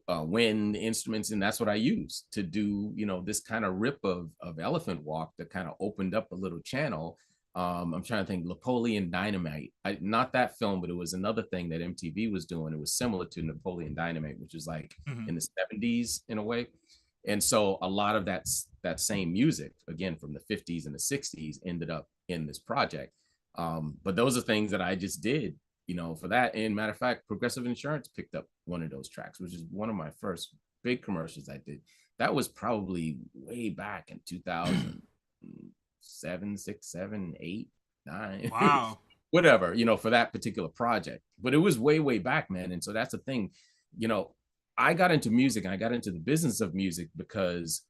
wind instruments. And that's what I used to do, this kind of rip of Elephant Walk that kind of opened up a little channel I'm trying to think, Napoleon Dynamite. Not that film, but it was another thing that MTV was doing. It was similar to Napoleon Dynamite, which is like in the 70s in a way. And so a lot of that same music, again, from the 50s and the 60s, ended up in this project. But those are things that I just did, for that. And matter of fact, Progressive Insurance picked up one of those tracks, which is one of my first big commercials I did. That was probably way back in 2007, 6, 7, 8, 9. Wow. Whatever, for that particular project. But it was way, way back, man. And so that's the thing, I got into music and I got into the business of music because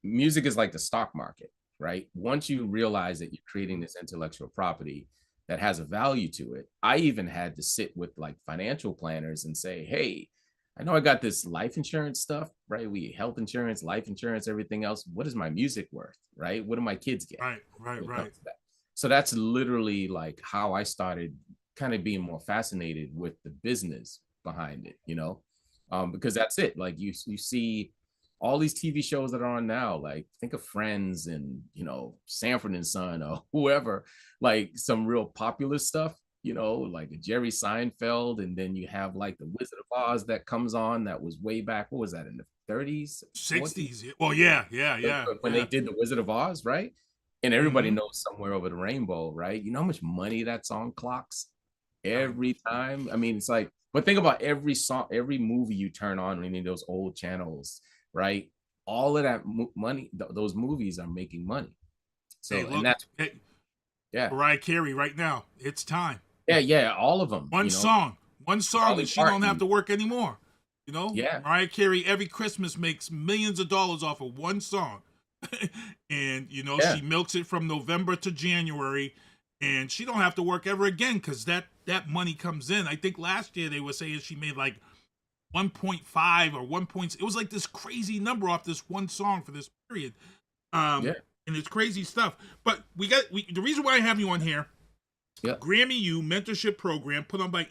music is like the stock market, right? Once you realize that you're creating this intellectual property that has a value to it, I even had to sit with like financial planners and say, hey, I know I got this life insurance stuff, right? We health insurance, life insurance, everything else. What is my music worth, right? What do my kids get? Right. So that's literally like how I started kind of being more fascinated with the business behind it, because that's it. Like you see all these TV shows that are on now, like think of Friends and, Sanford and Son or whoever, like some real popular stuff, like Jerry Seinfeld. And then you have like the Wizard of Oz that comes on that was way back. What was that, in the 30s? 60s? Well, yeah. When they did the Wizard of Oz, right? And everybody knows Somewhere Over the Rainbow, right? You know how much money that song clocks every time? I mean, it's like, but think about every song, every movie you turn on any of those old channels, right? All of that money, those movies are making money. So, hey, look, and that's, yeah. Mariah Carey right now, it's time. Yeah, all of them. One song that she don't have to work anymore. Yeah. Mariah Carey every Christmas makes millions of dollars off of one song. And she milks it from November to January, and she don't have to work ever again because that money comes in. I think last year they were saying she made like 1.5 or 1. It was like this crazy number off this one song for this period. And it's crazy stuff. But the reason why I have you on here, Grammy U mentorship program put on by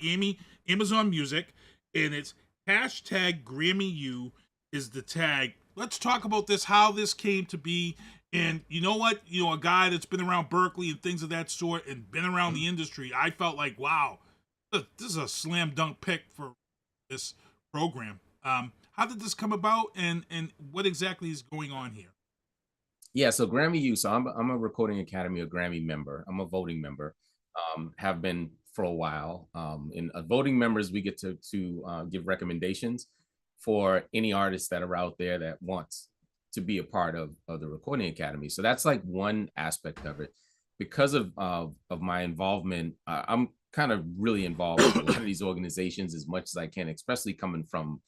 Amazon Music, and it's hashtag Grammy U is the tag. Let's talk about this, how this came to be. And you know what? A guy that's been around Berkeley and things of that sort and been around the industry, I felt like, wow, this is a slam dunk pick for this program. How did this come about, and what exactly is going on here? Yeah, so Grammy U, so I'm a Recording Academy of Grammy member. I'm a voting member, have been for a while. In voting members, we get to give recommendations for any artists that are out there that wants to be a part of the Recording Academy. So that's like one aspect of it. Because of my involvement, I'm kind of really involved with a lot of these organizations as much as I can, especially coming from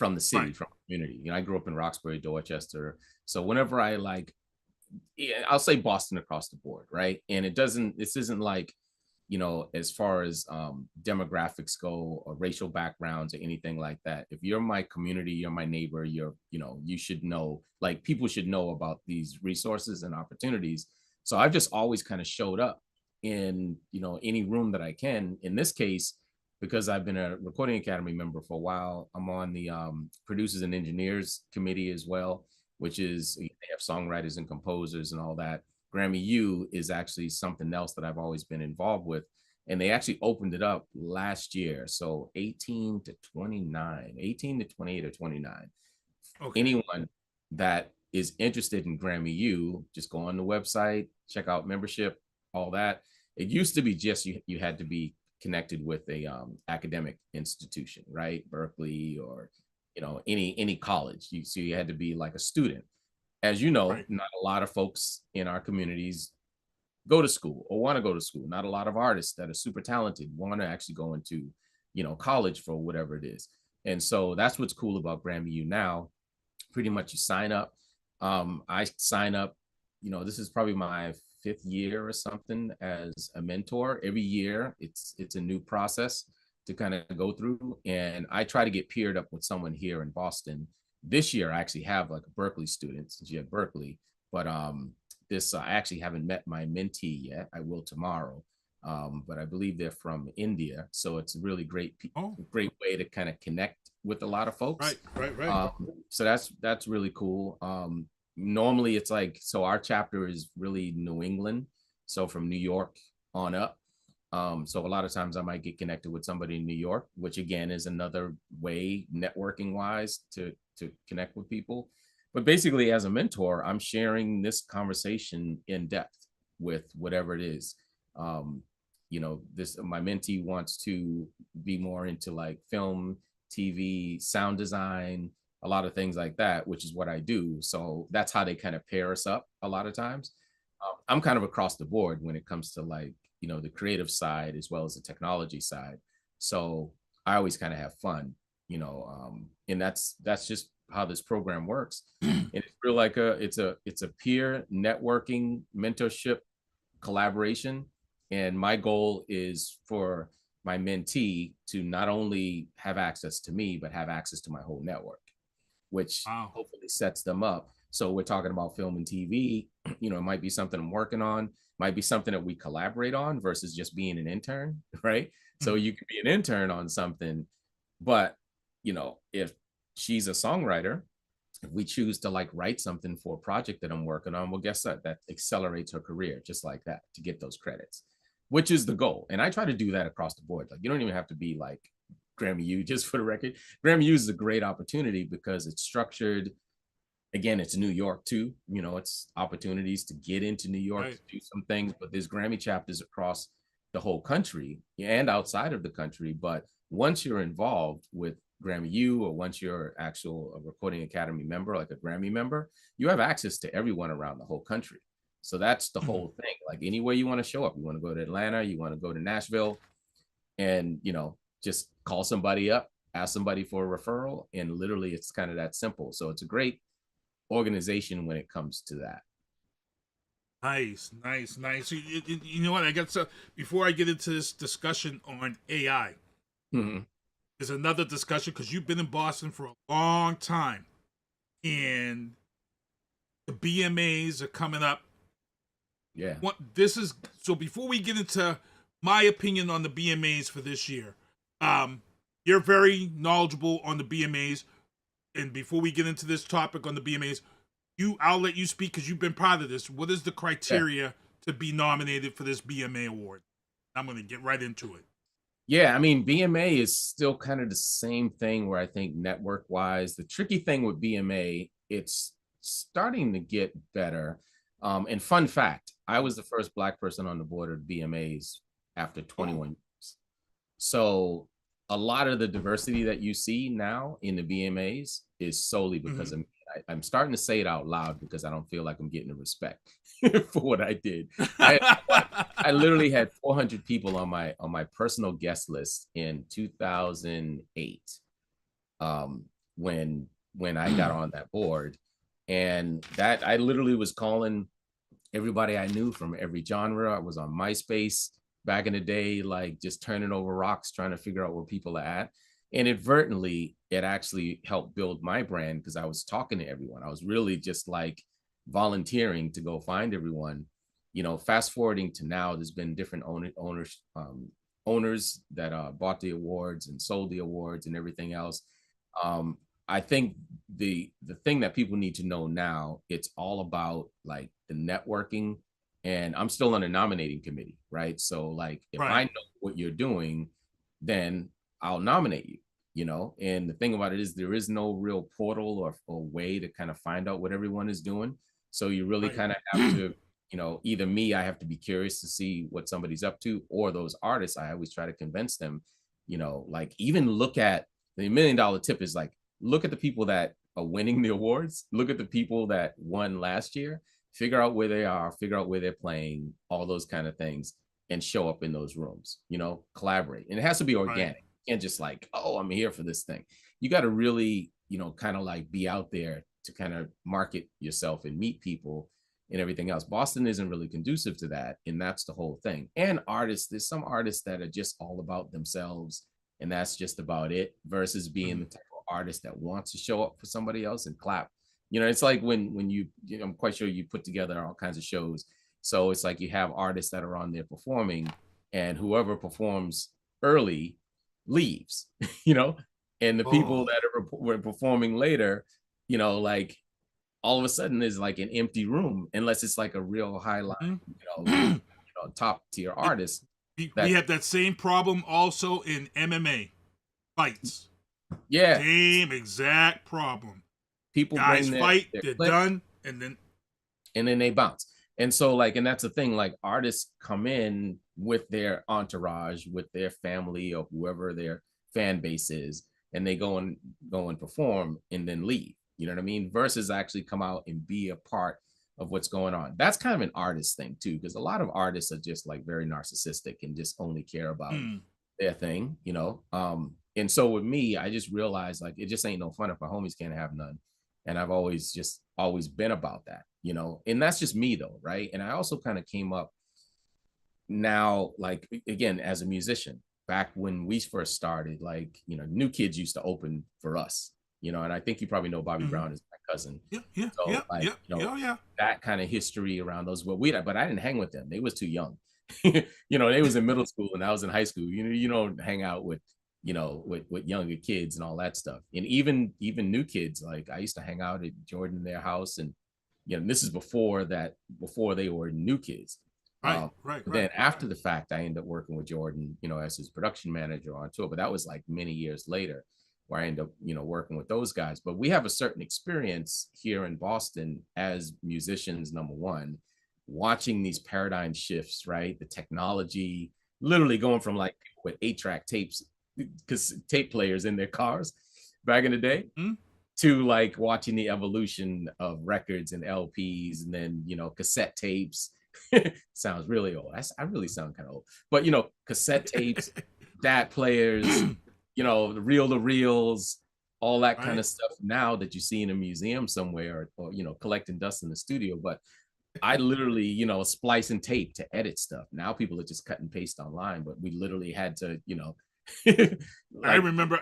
the city, from the community. I grew up in Roxbury, Dorchester. So whenever I'll say Boston across the board, right? And this isn't like, as far as demographics go or racial backgrounds or anything like that. If you're my community, you're my neighbor, you should know, like people should know about these resources and opportunities. So I've just always kind of showed up in, any room that I can. In this case, because I've been a Recording Academy member for a while, I'm on the Producers and Engineers Committee as well, which is, they have songwriters and composers and all that. Grammy U is actually something else that I've always been involved with. And they actually opened it up last year. So 18 to 28 or 29. Okay. Anyone that is interested in Grammy U, just go on the website, check out membership, all that. It used to be just you had to be connected with a academic institution, right? Berkeley or any college. So you had to be like a student. As you know, not a lot of folks in our communities go to school or want to go to school. Not a lot of artists that are super talented want to actually go into, college for whatever it is. And so that's what's cool about Grammy U now. Pretty much you sign up. I sign up, this is probably my 5th year or something as a mentor. Every year it's a new process to kind of go through. And I try to get paired up with someone here in Boston. This year, I actually have like a Berkeley student since you have Berkeley, but I actually haven't met my mentee yet. I will tomorrow, but I believe they're from India, so it's a really great way to kind of connect with a lot of folks. Right. So that's really cool. Normally, it's like, so our chapter is really New England, So from New York on up. So a lot of times I might get connected with somebody in New York, which again is another way networking wise to connect with people. But basically as a mentor, I'm sharing this conversation in depth with whatever it is. You know, my mentee wants to be more into like film, TV, sound design, a lot of things like that, which is what I do. So that's how they kind of pair us up a lot of times. I'm kind of across the board when it comes to like, you know, the creative side as well as the technology side. So I always kind of have fun, you know, and that's just how this program works. And it's real like it's a peer networking mentorship collaboration. And my goal is for my mentee to not only have access to me, but have access to my whole network, which hopefully sets them up. So we're talking about film and TV, you know, it might be something I'm working on, might be something that we collaborate on versus just being an intern, right? So you could be an intern on something, but, you know, if she's a songwriter, if we choose to like write something for a project that I'm working on, well, guess what? That accelerates her career just like that to get those credits, which is the goal. And I try to do that across the board. Like you don't even have to be like Grammy U, just for the record. Grammy U is a great opportunity because it's structured. Again, it's New York too. You know, it's opportunities to get into New York, to do some things, but there's Grammy chapters across the whole country and outside of the country. But once you're involved with Grammy U, or once you're a Recording Academy member, like a Grammy member, you have access to everyone around the whole country. So that's the whole thing. Like anywhere you want to show up, you want to go to Atlanta, you want to go to Nashville, and, you know, just call somebody up, ask somebody for a referral, and literally it's kind of that simple. So it's a great organization when it comes to that. Nice. You know what? I got to, before I get into this discussion on AI, there's another discussion because you've been in Boston for a long time, and the BMAs are coming up. Yeah. So before we get into my opinion on the BMAs for this year, you're very knowledgeable on the BMAs. And before we get into this topic on the BMAs, I'll let you speak because you've been part of this. What is the criteria to be nominated for this BMA award? I'm going to get right into it. Yeah, I mean, BMA is still kind of the same thing where I think network-wise, the tricky thing with BMA, it's starting to get better. And fun fact, I was the first Black person on the board of BMAs after 21 years. So a lot of the diversity that you see now in the BMAs is solely because of me. I'm starting to say it out loud because I don't feel like I'm getting the respect for what I did. I literally had 400 people on my personal guest list in 2008 when I got on that board, and that I literally was calling everybody I knew from every genre. I was on MySpace back in the day, like just turning over rocks, trying to figure out where people are at. And inadvertently, it actually helped build my brand because I was talking to everyone. I was really just like volunteering to go find everyone. You know, fast forwarding to now, there's been different owners that bought the awards and sold the awards and everything else. I think the thing that people need to know now, it's all about like the networking. And I'm still on a nominating committee, right? So like if I know what you're doing, then I'll nominate you, you know? And the thing about it is there is no real portal or way to kind of find out what everyone is doing. So you really kind of have to, you know, either me, I have to be curious to see what somebody's up to, or those artists, I always try to convince them, you know, like even look at the $1 million tip is like, look at the people that are winning the awards, look at the people that won last year, figure out where they are, figure out where they're playing, all those kind of things, and show up in those rooms, you know, collaborate. And it has to be organic. You can't just like, oh, I'm here for this thing. You got to really, you know, kind of like be out there to kind of market yourself and meet people and everything else. Boston isn't really conducive to that. And that's the whole thing. And artists, there's some artists that are just all about themselves and that's just about it, versus being the type of artist that wants to show up for somebody else and clap. You know, it's like when you know, I'm quite sure you put together all kinds of shows. So it's like you have artists that are on there performing, and whoever performs early leaves, you know, and the people that were performing later, you know, like all of a sudden there's like an empty room, unless it's like a real highlight, you know, top tier artists. We have that same problem also in MMA fights. Yeah, same exact problem. People guys bring fight, their they're clip, done, and then they bounce. And so like, and that's the thing, like artists come in with their entourage, with their family or whoever their fan base is, and they go and perform and then leave. You know what I mean? Versus actually come out and be a part of what's going on. That's kind of an artist thing too, because a lot of artists are just like very narcissistic and just only care about their thing, and so with me, I just realized like it just ain't no fun if my homies can't have none. And I've always been about that, and that's just me though, right? And I also kind of came up now, like again, as a musician, back when we first started, like, New Kids used to open for us, and I think you probably know Bobby Brown is my cousin. That kind of history around those, but I didn't hang with them. They was too young. They was in middle school and I was in high school. You don't hang out with with younger kids and all that stuff. And even New Kids, like I used to hang out at Jordan in their house, and this is before they were New Kids. Right. Then after the fact, I ended up working with Jordan, as his production manager on tour. But that was like many years later, where I ended up, working with those guys. But we have a certain experience here in Boston as musicians, number one, watching these paradigm shifts, right? The technology, literally going from like with 8-track tapes, because tape players in their cars back in the day, to like watching the evolution of records and LPs, and then cassette tapes. Sounds really old. I really sound kind of old, but cassette tapes, DAT players, the reel-to-reels, all that kind of stuff now that you see in a museum somewhere, or collecting dust in the studio. But I literally splice and tape to edit stuff. Now people are just cut and paste online, but we literally had to like, I remember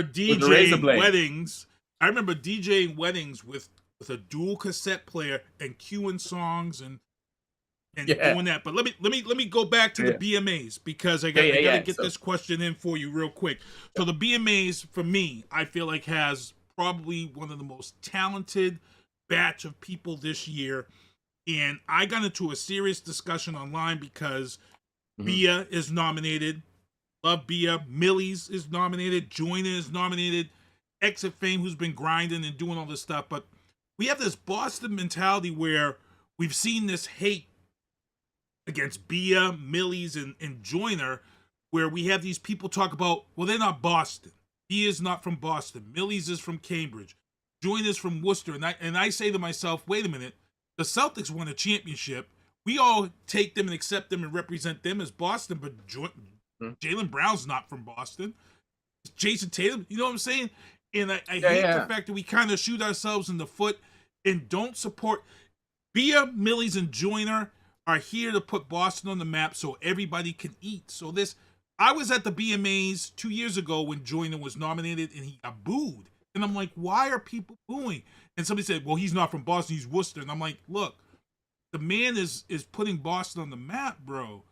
DJing weddings. I remember DJing weddings with a dual cassette player and queuing songs and doing that. But let me go back to the BMAs, because I gotta get this question in for you real quick. So the BMAs, for me, I feel like has probably one of the most talented batch of people this year. And I got into a serious discussion online because Bia is nominated. Love Bia. Millie's is nominated. Joyner is nominated. Exit Fame, who's been grinding and doing all this stuff. But we have this Boston mentality where we've seen this hate against Bia, Millie's, and Joyner, where we have these people talk about, well, they're not Boston. Bia's not from Boston. Millie's is from Cambridge. Joyner's from Worcester. And I say to myself, wait a minute. The Celtics won a championship. We all take them and accept them and represent them as Boston, but Jaylen Brown's not from Boston. Jason Tatum, you know what I'm saying? And I hate the fact that we kind of shoot ourselves in the foot and don't support. Bia, Millie's, and Joyner are here to put Boston on the map so everybody can eat. So I was at the BMAs 2 years ago when Joyner was nominated and he got booed. And I'm like, why are people booing? And somebody said, well, he's not from Boston, he's Worcester. And I'm like, look, the man is putting Boston on the map, bro.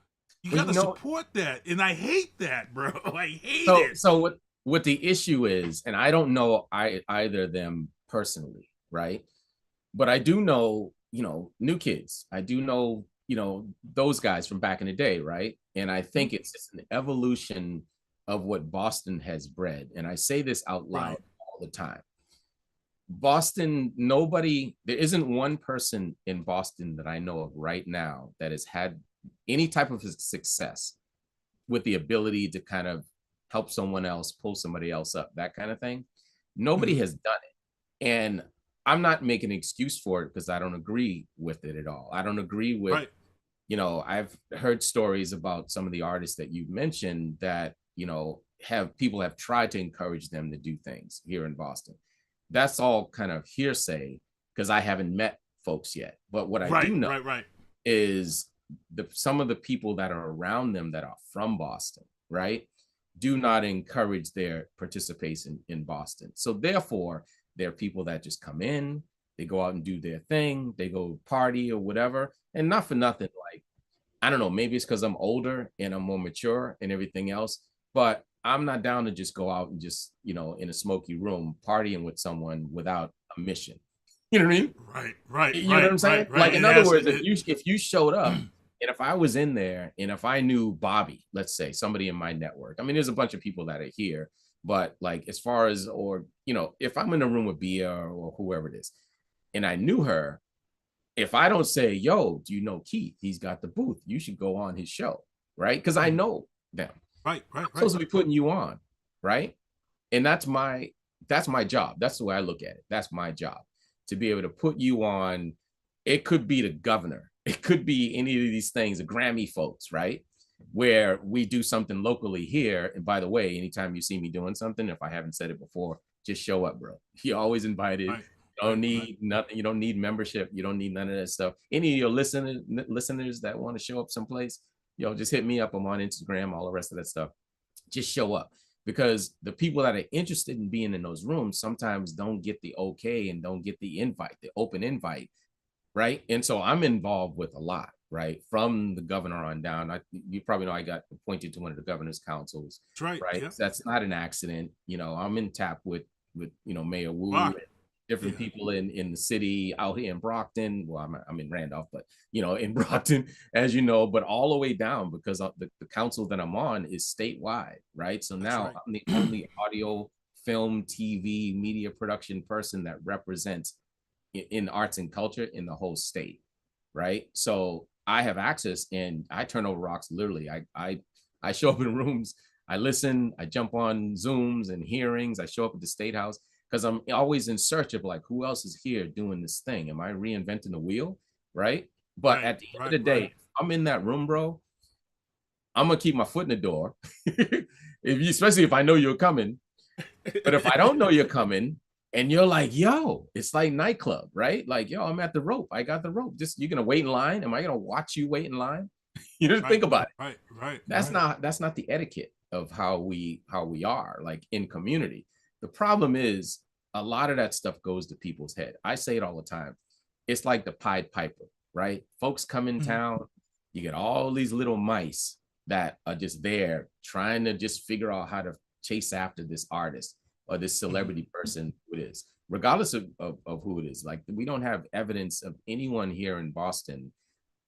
You gotta support that. And I hate that, bro. I hate it. So what the issue is, and I don't know either of them personally, right? But I do know, New Kids. I do know, those guys from back in the day, right? And I think it's just an evolution of what Boston has bred. And I say this out loud all the time. Boston, there isn't one person in Boston that I know of right now that has had any type of success with the ability to kind of help someone else, pull somebody else up, that kind of thing. Nobody has done it. And I'm not making an excuse for it because I don't agree with it at all. I don't agree with, I've heard stories about some of the artists that you mentioned that, people have tried to encourage them to do things here in Boston. That's all kind of hearsay because I haven't met folks yet. But what I do know is some of the people that are around them that are from Boston, right, do not encourage their participation in Boston. So therefore, there are people that just come in, they go out and do their thing, they go party or whatever, and not for nothing, like, I don't know, maybe it's because I'm older and I'm more mature and everything else, but I'm not down to just go out and just, in a smoky room partying with someone without a mission. You know what I mean? Right. You know what I'm saying? Like, in other words, if you showed up And if I was in there and if I knew Bobby, let's say somebody in my network, I mean, there's a bunch of people that are here, but like as far as, or, you know, if I'm in a room with Bia or whoever it is, and I knew her, if I don't say, yo, do you know Keith? He's got the booth. You should go on his show, right? Because I know them. Right. I'm supposed to be putting you on, right? And that's my job. That's the way I look at it. That's my job, to be able to put you on. It could be the governor. It could be any of these things, the Grammy folks, right? Where we do something locally here. And by the way, anytime you see me doing something, if I haven't said it before, just show up, bro. You're always invited. Right. You don't need nothing. You don't need membership. You don't need none of that stuff. Any of your listeners that want to show up someplace, yo, just hit me up. I'm on Instagram, all the rest of that stuff. Just show up, because the people that are interested in being in those rooms sometimes don't get the okay and don't get the invite, the open invite, right? And so I'm involved with a lot, right? From the governor on down. You probably know I got appointed to one of the governor's councils. That's right. Right. Yeah. That's not an accident. You know, I'm in tap with Mayor Wu. Wow. Different people in the city out here in Brockton. Well, I'm in Randolph, but in Brockton, as you know, but all the way down, because the council that I'm on is statewide, right? So now I'm the only audio, film, TV, media production person that represents in arts and culture in the whole state, right? So I have access, and I turn over rocks literally. I show up in rooms, I listen, I jump on Zooms and hearings, I show up at the State House, because I'm always in search of like, who else is here doing this thing? Am I reinventing the wheel? Right. But at the end of the day, if I'm in that room, bro, I'm going to keep my foot in the door. Especially if I know you're coming. But if I don't know you're coming and you're like, yo, it's like nightclub, right? Like, yo, I'm at the rope. I got the rope. Just, you're going to wait in line. Am I going to watch you wait in line? You just think about it. Right. That's not the etiquette of how we are like in community. The problem is a lot of that stuff goes to people's head. I say it all the time. It's like the Pied Piper, right? Folks come in town, you get all these little mice that are just there trying to just figure out how to chase after this artist or this celebrity person who it is, regardless of who it is. Like, we don't have evidence of anyone here in Boston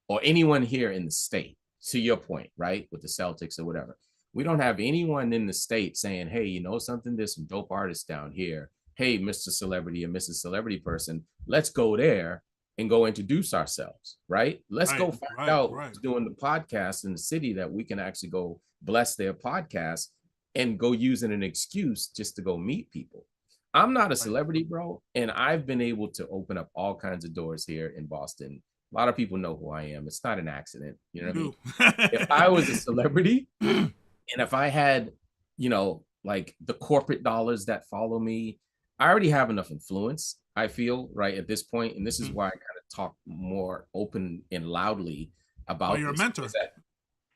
or anyone here in the state, to your point, right? With the Celtics or whatever. We don't have anyone in the state saying, hey, you know something, there's some dope artists down here. Hey, Mr. Celebrity and Mrs. Celebrity person, let's go there and go introduce ourselves, right? Let's go find out who's doing the podcast in the city that we can actually go bless their podcast and go using an excuse just to go meet people. I'm not a celebrity, bro, and I've been able to open up all kinds of doors here in Boston. A lot of people know who I am. It's not an accident. You know what I mean? If I was a celebrity, and if I had, like the corporate dollars that follow me, I already have enough influence, I feel, right, at this point. And this is why I kind of talk more open and loudly about you're a mentor.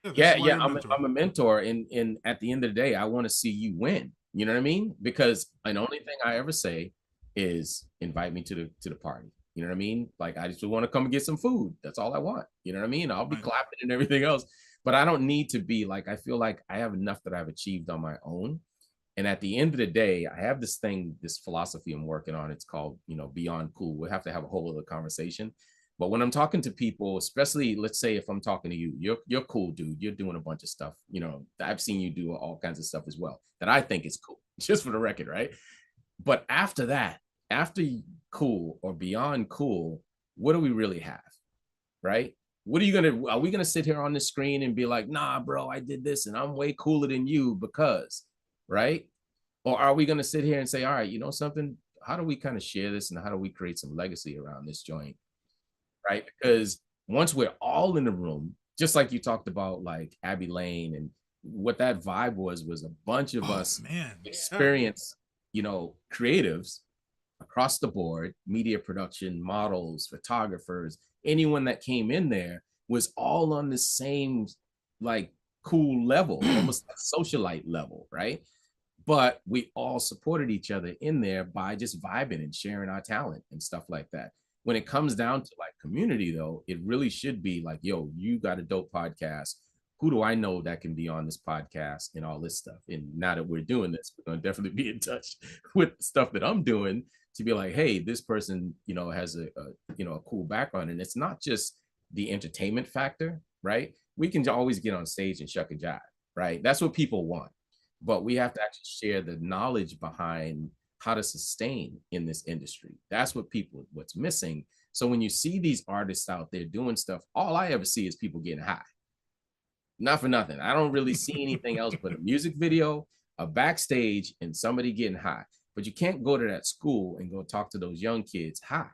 I'm a mentor. And at the end of the day, I want to see you win. You know what I mean? Because the only thing I ever say is invite me to the party. You know what I mean? Like, I just want to come and get some food. That's all I want. You know what I mean? I'll be clapping and everything else. But I don't need to be like, I feel like I have enough that I've achieved on my own. And at the end of the day, I have this philosophy I'm working on. It's called, Beyond Cool. We'll have to have a whole other conversation. But when I'm talking to people, especially, let's say if I'm talking to you, you're cool, dude. You're doing a bunch of stuff. I've seen you do all kinds of stuff as well that I think is cool, just for the record, right? But after that, after cool or beyond cool, what do we really have, right? Are we gonna sit here on the screen and be like, nah, bro, I did this and I'm way cooler than you because, right? Or are we gonna sit here and say, all right, you know something? How do we kind of share this and how do we create some legacy around this joint, right? Because once we're all in the room, just like you talked about, like Abbey Lane, and what that vibe was a bunch of us experience, creatives across the board, media production, models, photographers, anyone that came in there was all on the same like cool level, almost like socialite level, right? But we all supported each other in there by just vibing and sharing our talent and stuff like that. When it comes down to like community though, it really should be like, yo, you got a dope podcast. Who do I know that can be on this podcast and all this stuff? And now that we're doing this, we're going to definitely be in touch with stuff that I'm doing to be like, hey, this person, has a cool background. And it's not just the entertainment factor. right? We can always get on stage and shuck a jive, right? That's what people want. But we have to actually share the knowledge behind how to sustain in this industry. That's what's missing. So when you see these artists out there doing stuff, all I ever see is people getting high. Not for nothing. I don't really see anything else but a music video, a backstage, and somebody getting high. But you can't go to that school and go talk to those young kids high.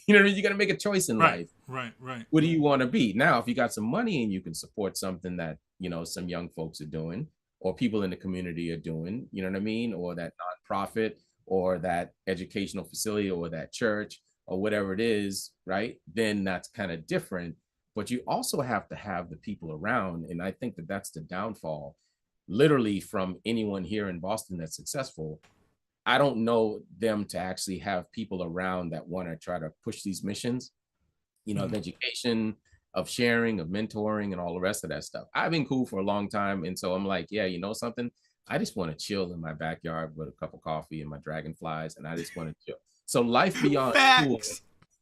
You know what I mean? You got to make a choice in life. Right. What do you want to be? Now, if you got some money and you can support something that, you know, some young folks are doing or people in the community are doing, you know what I mean? Or that nonprofit or that educational facility or that church or whatever it is, right? Then that's kind of different. But you also have to have the people around. And I think that that's the downfall, literally, from anyone here in Boston that's successful. I don't know them to actually have people around that want to try to push these missions, you know, of education, of sharing, of mentoring, and all the rest of that stuff. I've been cool for a long time. And so I'm like, yeah, you know something? I just want to chill in my backyard with a cup of coffee and my dragonflies, and I just want to chill. So life beyond school,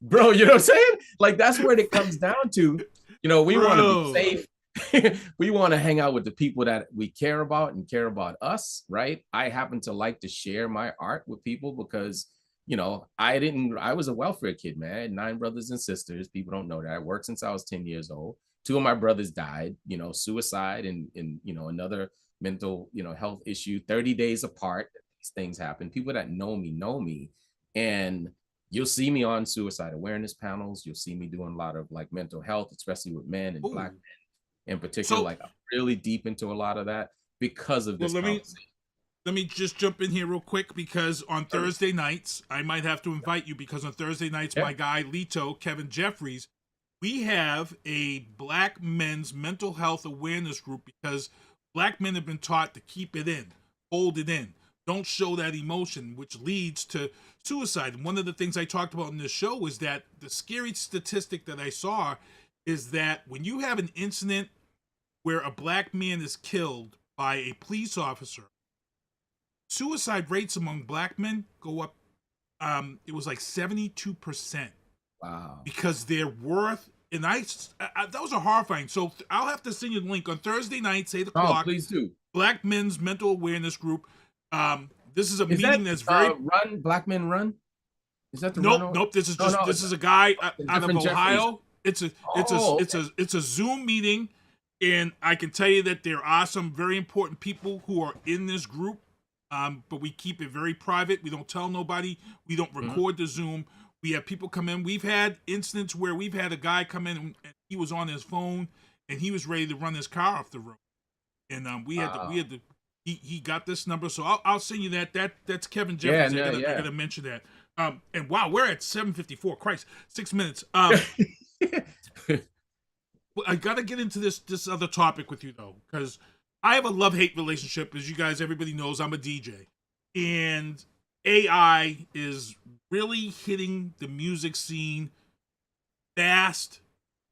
bro, you know what I'm saying? Like, that's where it comes down to. You know, we want to be safe. We want to hang out with the people that we care about and care about us, right? I happen to like to share my art with people because, you know, I was a welfare kid, man. I had 9 brothers and sisters. People don't know that. I worked since I was 10 years old. 2 of my brothers died, you know, suicide and you know, another mental, you know, health issue, 30 days apart. These things happen. People that know me. And you'll see me on suicide awareness panels. You'll see me doing a lot of like mental health, especially with men and Black men in particular. So, like, I'm really deep into a lot of that because of this. Let me just jump in here real quick, because on Thursday nights, I might have to invite you, because on Thursday nights, my guy Lito, Kevin Jeffries, we have a Black men's mental health awareness group, because Black men have been taught to keep it in, hold it in, don't show that emotion, which leads to suicide. And one of the things I talked about in this show is that the scary statistic that I saw is that when you have an incident where a Black man is killed by a police officer, suicide rates among Black men go up. It was like 72%. Wow. Because they're worth, and I that was a horrifying. So I'll have to send you the link on Thursday nights, 8 o'clock. Please do. Black Men's Mental Awareness Group. This is a meeting that's very Run Black Men Run. Is that the nope? This is just this is a guy out of Ohio. It's a Zoom meeting, and I can tell you that there are some very important people who are in this group. But we keep it very private. We don't tell nobody. We don't record the Zoom. We have people come in. We've had incidents where we've had a guy come in and he was on his phone and he was ready to run his car off the road. And he got this number. So I'll send you that. That's Kevin Jeffries. I gotta mention that. And wow, we're at 7:54. Christ, 6 minutes. I gotta get into this other topic with you though, because I have a love-hate relationship. As you guys, everybody knows, I'm a DJ. And AI is really hitting the music scene fast,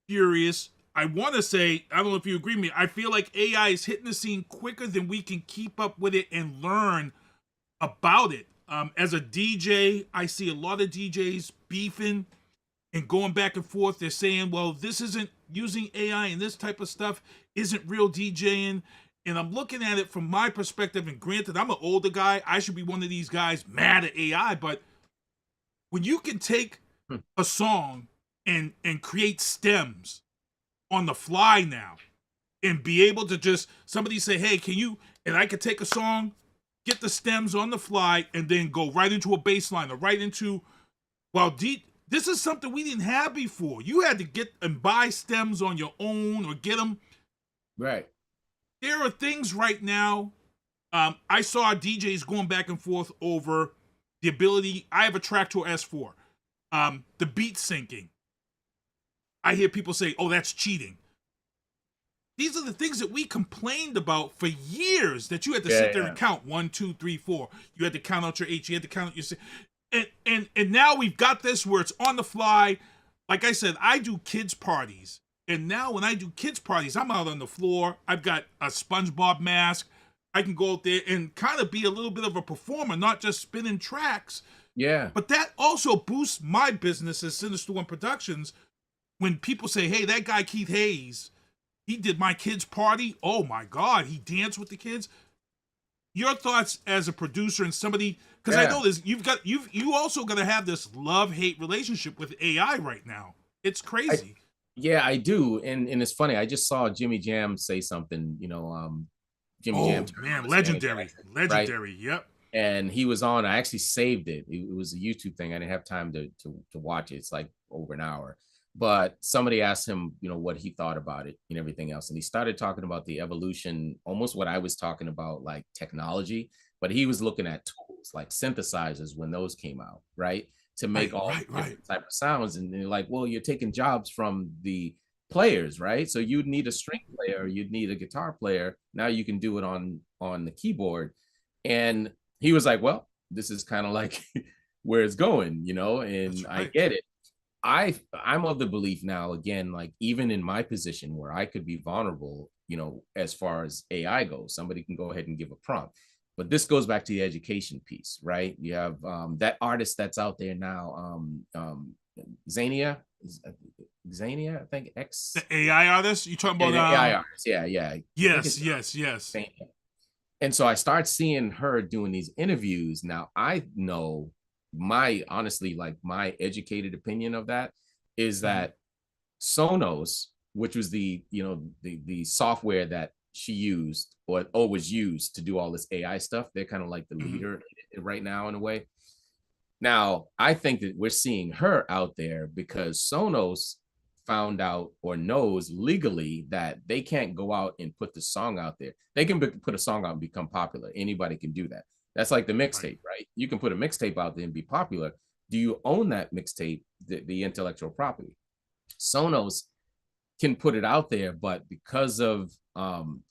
furious. I want to say, I don't know if you agree with me, I feel like AI is hitting the scene quicker than we can keep up with it and learn about it. As a DJ, I see a lot of DJs beefing and going back and forth. They're saying, well, this isn't using AI and this type of stuff isn't real DJing. And I'm looking at it from my perspective, and granted, I'm an older guy. I should be one of these guys mad at AI, but when you can take a song and create stems on the fly now and be able to just, somebody say, hey, can you, and I could take a song, get the stems on the fly, and then go right into a bass line or right into, well, this is something we didn't have before. You had to get and buy stems on your own or get them. Right. There are things right now. I saw DJs going back and forth over the ability. I have a Traktor S4. The beat syncing. I hear people say, oh, that's cheating. These are the things that we complained about for years, that you had to sit there and count 1, 2, 3, 4. You had to count out your H. You had to count out your... And now we've got this where it's on the fly. Like I said, I do kids' parties. And now when I do kids' parties, I'm out on the floor. I've got a SpongeBob mask. I can go out there and kind of be a little bit of a performer, not just spinning tracks. Yeah. But that also boosts my business as Sinister One Productions when people say, hey, that guy Keith Hayes He did my kids' party. Oh my God, he danced with the kids. Your thoughts as a producer and somebody, because I know this, you also got to have this love-hate relationship with AI right now. It's crazy. I do, and it's funny. I just saw Jimmy Jam say something. Jimmy Jam. Man, legendary, right? Yep. And he was on. I actually saved it. It was a YouTube thing. I didn't have time to watch it. It's like over an hour. But somebody asked him, what he thought about it and everything else. And he started talking about the evolution, almost what I was talking about, like technology. But he was looking at tools like synthesizers when those came out, right? To make different type of sounds. And they're like, well, you're taking jobs from the players, right? So you'd need a string player, you'd need a guitar player. Now you can do it on the keyboard. And he was like, well, this is kind of like where it's going, and I get it. I'm of the belief now, again, like even in my position where I could be vulnerable, as far as AI goes, somebody can go ahead and give a prompt. But this goes back to the education piece, right? You have that artist that's out there now, Xania, I think X. The AI artist? You talking about AI artist? Yeah. Yes. And so I start seeing her doing these interviews. Now I know my educated opinion of that is that Sonos, which was the software that she used or was used to do all this AI stuff, they're kind of like the leader right now in a way. Now I think that we're seeing her out there because Sonos found out or knows legally that they can't go out and put the song out there. They can put a song out and become popular. Anybody can do that. That's like the mixtape, right? You can put a mixtape out there and be popular. Do you own that mixtape, the intellectual property? Sonos can put it out there, but because of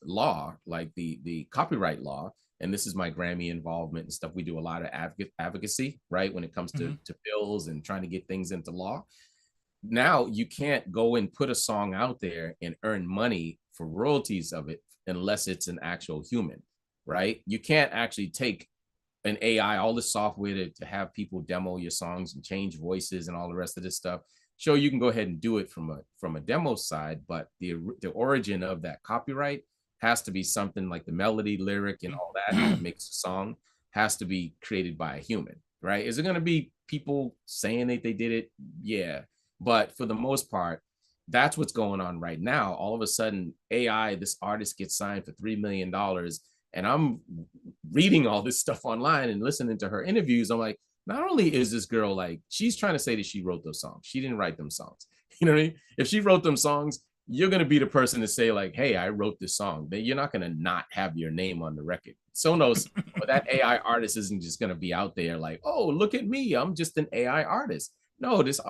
law, like the copyright law, and this is my Grammy involvement and stuff, we do a lot of advocacy, right? When it comes to bills and trying to get things into law. Now you can't go and put a song out there and earn money for royalties of it unless it's an actual human, right? You can't actually take an AI, all the software to have people demo your songs and change voices and all the rest of this stuff. Sure, you can go ahead and do it from a demo side, but the origin of that copyright has to be something like the melody, lyric, and all that makes a song has to be created by a human, right? Is it going to be people saying that they did it? Yeah. But for the most part, that's what's going on right now. All of a sudden, AI, this artist gets signed for $3 million. And I'm reading all this stuff online and listening to her interviews. I'm like, not only is this girl like, she's trying to say that she wrote those songs. She didn't write them songs. You know what I mean? If she wrote them songs, you're going to be the person to say like, hey, I wrote this song. Then you're not going to not have your name on the record. Sonos, or that AI artist isn't just going to be out there like, oh, look at me. I'm just an AI artist. No, this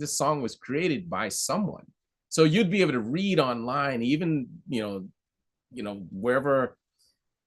song was created by someone. So you'd be able to read online, even, wherever,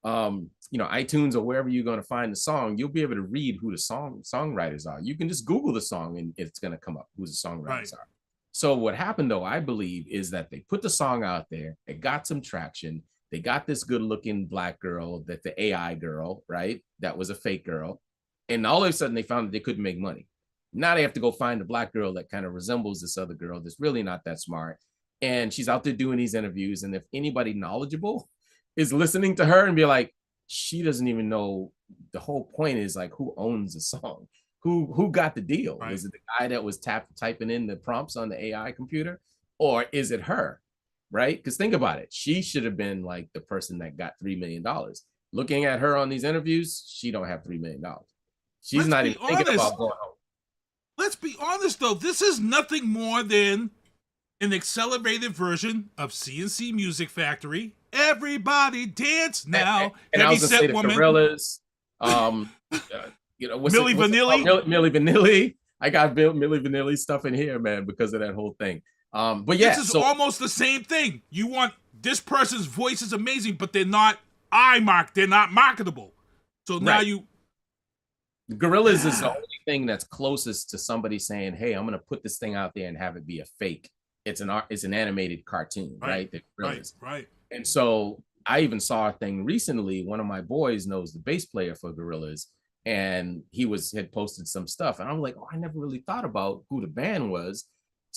iTunes or wherever you're going to find the song, you'll be able to read who the songwriters are. You can just Google the song and it's going to come up who the songwriters are. So what happened though, I believe, is that they put the song out there, it got some traction. They got this good looking Black girl, that the AI girl, right? That was a fake girl. And all of a sudden they found that they couldn't make money. Now they have to go find a Black girl that kind of resembles this other girl that's really not that smart. And she's out there doing these interviews. And if anybody knowledgeable is listening to her and be like, she doesn't even know, the whole point is like, who owns the song? Who got the deal? Right. Is it the guy that was typing in the prompts on the AI computer? Or is it her? Right? Because think about it. She should have been like the person that got $3 million. Looking at her on these interviews, she don't have $3 million. She's not even thinking about going home. Let's be honest, though. This is nothing more than an accelerated version of CNC Music Factory. Everybody dance now. And I was going to say the Gorillas. Milli Vanilli. Milli Vanilli. I got Milli Vanilli stuff in here, man, because of that whole thing. But yeah, this is almost the same thing. You want this person's voice is amazing, but they're not they're not marketable. So now Gorillas is the only thing that's closest to somebody saying, hey, I'm going to put this thing out there and have it be a fake. It's an animated cartoon, right? Right. And so I even saw a thing recently. One of my boys knows the bass player for Gorillas, and he had posted some stuff. And I was like, oh, I never really thought about who the band was.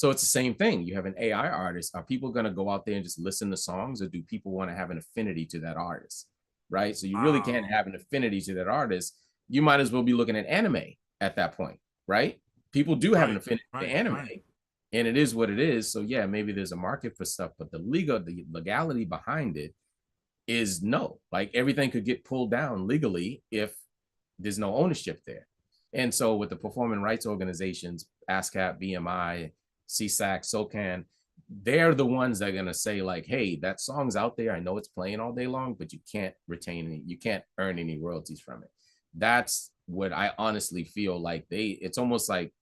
So it's the same thing. You have an AI artist. Are people going to go out there and just listen to songs, or do people want to have an affinity to that artist? Right. So you really can't have an affinity to that artist. You might as well be looking at anime at that point. Right. People do have an affinity to anime, and it is what it is. So yeah, maybe there's a market for stuff, but the legality behind it is no. Like everything could get pulled down legally if there's no ownership there. And so with the performing rights organizations, ASCAP, BMI, CSAC, SOCAN, they're the ones that are going to say like, hey, that song's out there. I know it's playing all day long, but you can't retain any, you can't earn any royalties from it. That's what I honestly feel like it's almost like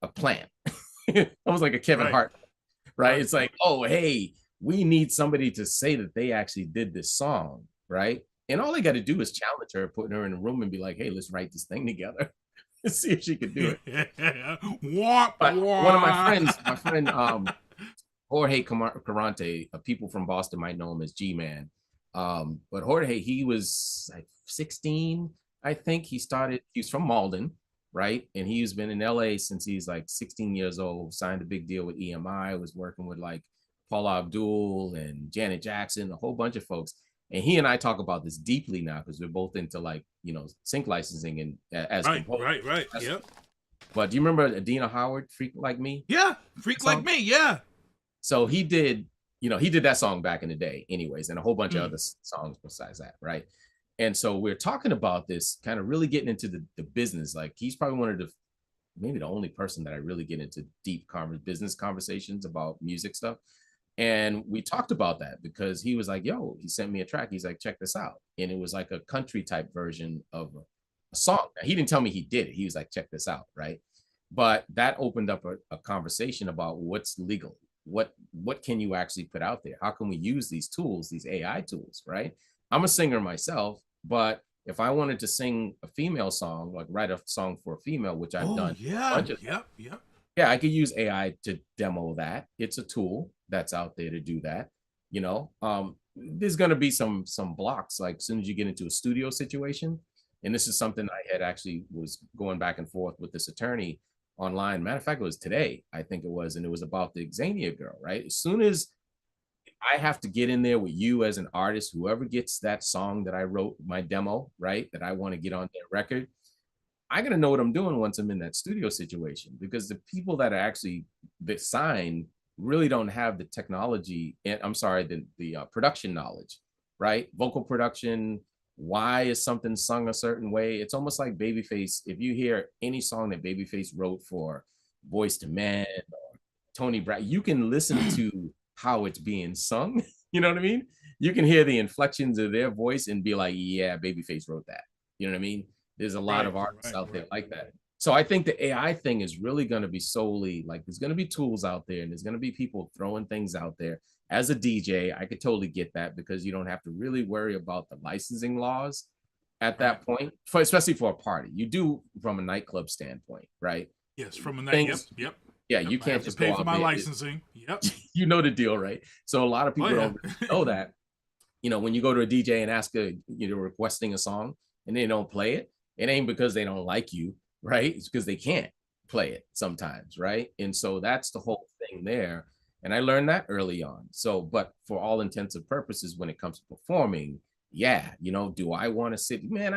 a plan, almost like a Kevin Hart, right? It's like, oh, hey, we need somebody to say that they actually did this song, right? And all they got to do is challenge her, put her in a room and be like, hey, let's write this thing together. See if she could do it. But one of my friend Jorge Carante, people from Boston might know him as G-Man. But Jorge, he was like 16, I think. He was from Malden, right? And he's been in LA since he's like 16 years old, signed a big deal with EMI, was working with like Paula Abdul and Janet Jackson, a whole bunch of folks. And he and I talk about this deeply now because we're both into like, sync licensing and as composers. Right. Yep. But do you remember Adina Howard, Freak Like Me? Yeah, Freak Like Me, yeah. So he did that song back in the day anyways, and a whole bunch of other songs besides that, right? And so we're talking about this, kind of really getting into the business. Like he's probably maybe the only person that I really get into deep business conversations about music stuff. And we talked about that because he was like, yo, he sent me a track. He's like, check this out. And it was like a country type version of a song. Now, he didn't tell me he did it. He was like, check this out, right? But that opened up a conversation about what's legal. What can you actually put out there? How can we use these tools, these AI tools, right? I'm a singer myself, but if I wanted to sing a female song, like write a song for a female, which I've done. Yeah, I could use AI to demo that. It's a tool that's out there to do that. There's going to be some blocks, like as soon as you get into a studio situation. And this is something I had actually was going back and forth with this attorney online. Matter of fact, it was today, I think it was, and it was about the Xania girl, right? As soon as I have to get in there with you as an artist, whoever gets that song that I wrote, my demo, right, that I want to get on their record, I got to know what I'm doing once I'm in that studio situation, because the people that sign really don't have the technology, and I'm sorry, the production knowledge, right? Vocal production, why is something sung a certain way? It's almost like Babyface. If you hear any song that Babyface wrote for Boyz II Men or Tony Brown, you can listen to how it's being sung. You know what I mean? You can hear the inflections of their voice and be like, yeah, Babyface wrote that. You know what I mean? There's a lot of artists out there like that. So I think the AI thing is really going to be solely like, there's going to be tools out there and there's going to be people throwing things out there. As a DJ, I could totally get that because you don't have to really worry about the licensing laws at that point, especially for a party. You do from a nightclub standpoint, right? Yes, from a nightclub. Yep. Yeah, you can't just pay for my licensing. Yep. You know the deal, right? So a lot of people don't know that. When you go to a DJ and ask requesting a song and they don't play it, it ain't because they don't like you, right? It's because they can't play it sometimes, right? And so that's the whole thing there. And I learned that early on. So, but for all intents and purposes, when it comes to performing, do I want to sit? Man,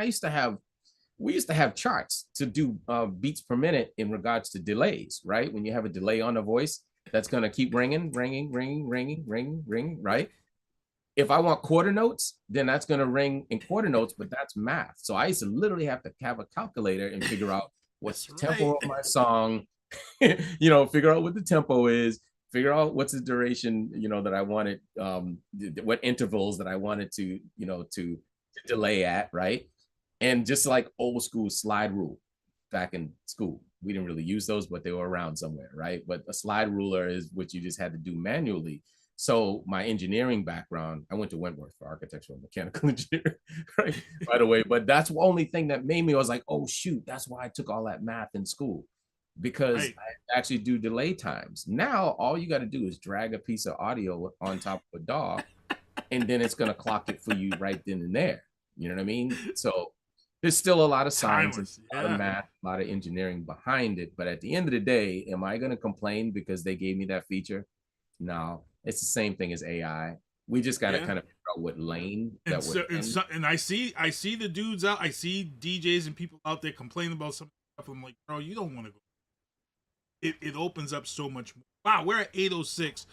we used to have charts to do beats per minute in regards to delays, right? When you have a delay on a voice, that's going to keep ringing, right? If I want quarter notes, then that's going to ring in quarter notes, but that's math. So I used to literally have to have a calculator and figure out what's the tempo of my song, figure out what the tempo is, figure out what's the duration, that I wanted, what intervals that I wanted to delay at, right? And just like old school slide rule back in school, we didn't really use those, but they were around somewhere, right? But a slide ruler is what you just had to do manually. So my engineering background, I went to Wentworth for architectural and mechanical engineering, right? By the way, but that's the only thing that made me, I was like, oh shoot, that's why I took all that math in school, because I actually do delay times. Now, all you got to do is drag a piece of audio on top of a DAW, and then it's going to clock it for you right then and there. You know what I mean? So There's still a lot of science, and Timeless, a lot of math, a lot of engineering behind it. But at the end of the day, am I going to complain because they gave me that feature? No, it's the same thing as AI. We just got to kind of figure out what lane that we're in. And I see the dudes out. I see DJs and people out there complaining about some stuff. I'm like, bro, you don't want to go. It opens up so much more. Wow, we're at 8:06.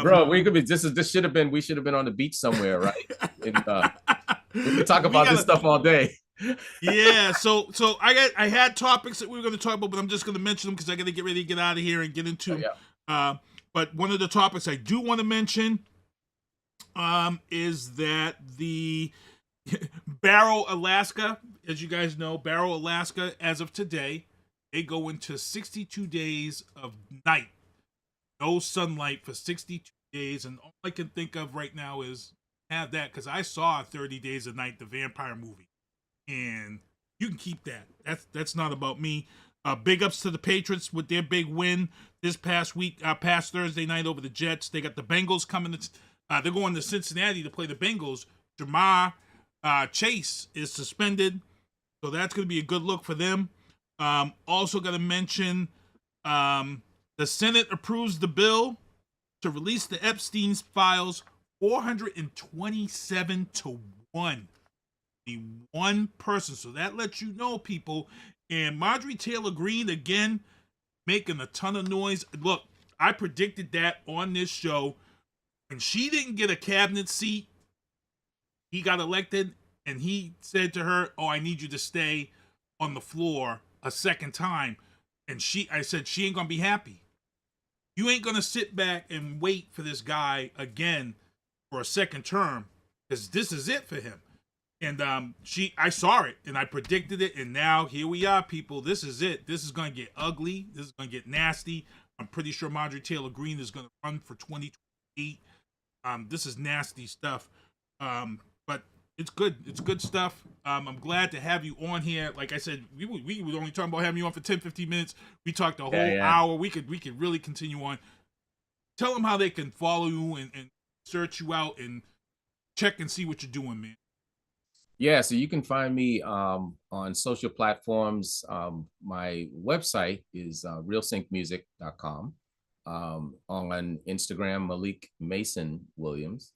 Bro, we could be. This should have been. We should have been on the beach somewhere, right? And, we could talk about this stuff all day. Yeah, so I had topics that we were going to talk about, but I'm just going to mention them because I got to get ready to get out of here and get into them. But one of the topics I do want to mention is that the Barrow, Alaska, as you guys know, Barrow, Alaska, as of today, they go into 62 days of night, no sunlight for 62 days, and all I can think of right now is have that because I saw 30 Days of Night, the vampire movie. And you can keep that. That's not about me. Big ups to the Patriots with their big win this past Thursday night over the Jets. They got the Bengals coming. They're going to Cincinnati to play the Bengals. Jamar Chase is suspended, so that's going to be a good look for them. Also got to mention the Senate approves the bill to release the Epstein's files 427 to 1. The one person. So that lets you know, people. And Marjorie Taylor Greene, again, making a ton of noise. Look, I predicted that on this show. When she didn't get a cabinet seat, he got elected, and he said to her, I need you to stay on the floor a second time. And I said, she ain't going to be happy. You ain't going to sit back and wait for this guy again for a second term, because this is it for him. And I saw it, and I predicted it, and now here we are, people. This is it. This is going to get ugly. This is going to get nasty. I'm pretty sure Marjorie Taylor Greene is going to run for 2028. This is nasty stuff, but it's good. It's good stuff. I'm glad to have you on here. Like I said, we were only talking about having you on for 10, 15 minutes. We talked a whole hour. We could really continue on. Tell them how they can follow you and search you out and check and see what you're doing, man. Yeah, so you can find me on social platforms. My website is realsyncmusic.com. On Instagram, Malik Mason Williams.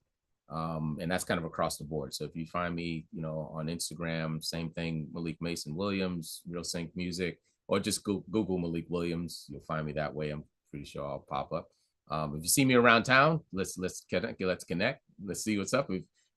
And that's kind of across the board. So if you find me, on Instagram, same thing, Malik Mason Williams, Real Sync Music, or just Google Malik Williams. You'll find me that way. I'm pretty sure I'll pop up. If you see me around town, let's connect. Let's see what's up.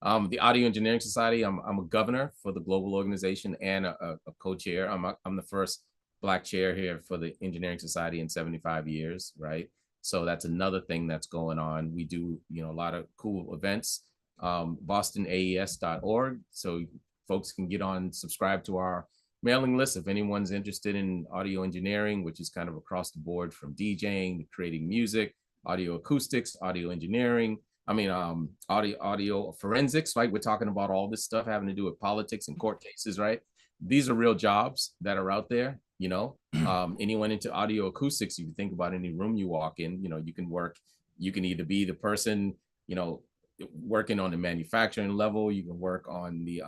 The Audio Engineering Society, I'm a governor for the global organization and a co-chair. I'm the first Black chair here for the Engineering Society in 75 years, right? So that's another thing that's going on. We do, a lot of cool events, bostonaes.org. So folks can get on, subscribe to our mailing list if anyone's interested in audio engineering, which is kind of across the board from DJing to creating music, audio acoustics, audio engineering. Audio forensics, right? We're talking about all this stuff having to do with politics and court cases, right? These are real jobs that are out there, anyone into audio acoustics, you can think about any room you walk in, you can either be the person, working on the manufacturing level, you can work on the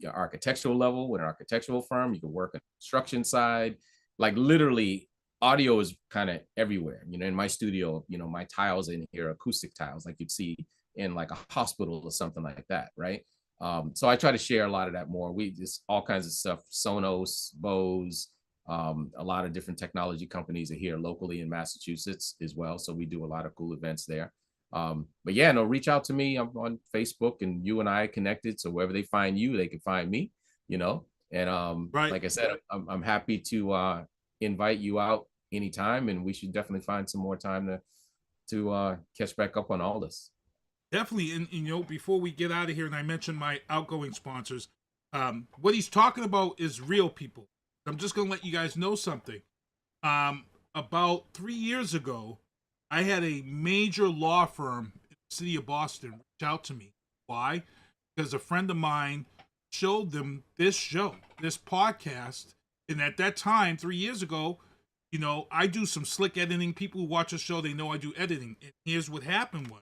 architectural level with an architectural firm, you can work on the construction side, like literally audio is kind of everywhere. In my studio, my tiles in here are acoustic tiles, like you'd see in like a hospital or something like that, right? So I try to share a lot of that more. We just all kinds of stuff, Sonos, Bose, a lot of different technology companies are here locally in Massachusetts as well. So we do a lot of cool events there. But yeah, reach out to me. I'm on Facebook, and you and I connected. So wherever they find you, they can find me, and right. Like I said, I'm happy to invite you out anytime, and we should definitely find some more time to catch back up on all this. Definitely. And before we get out of here, and I mentioned my outgoing sponsors, what he's talking about is real, people. I'm just going to let you guys know something. About 3 years ago, I had a major law firm in the city of Boston reach out to me. Why? Because a friend of mine showed them this show, this podcast. And at that time, 3 years ago, I do some slick editing. People who watch the show, they know I do editing. And here's what happened was,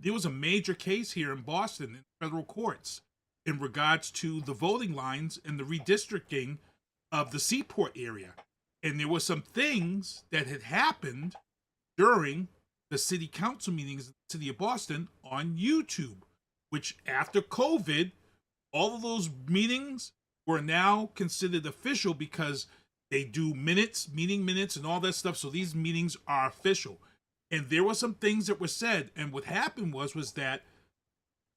there was a major case here in Boston in federal courts. in regards to the voting lines and the redistricting of the Seaport area. And there were some things that had happened during the city council meetings in the city of Boston on YouTube, which after COVID, all of those meetings were now considered official because they do meeting minutes and all that stuff. So these meetings are official. And there were some things that were said. And what happened was that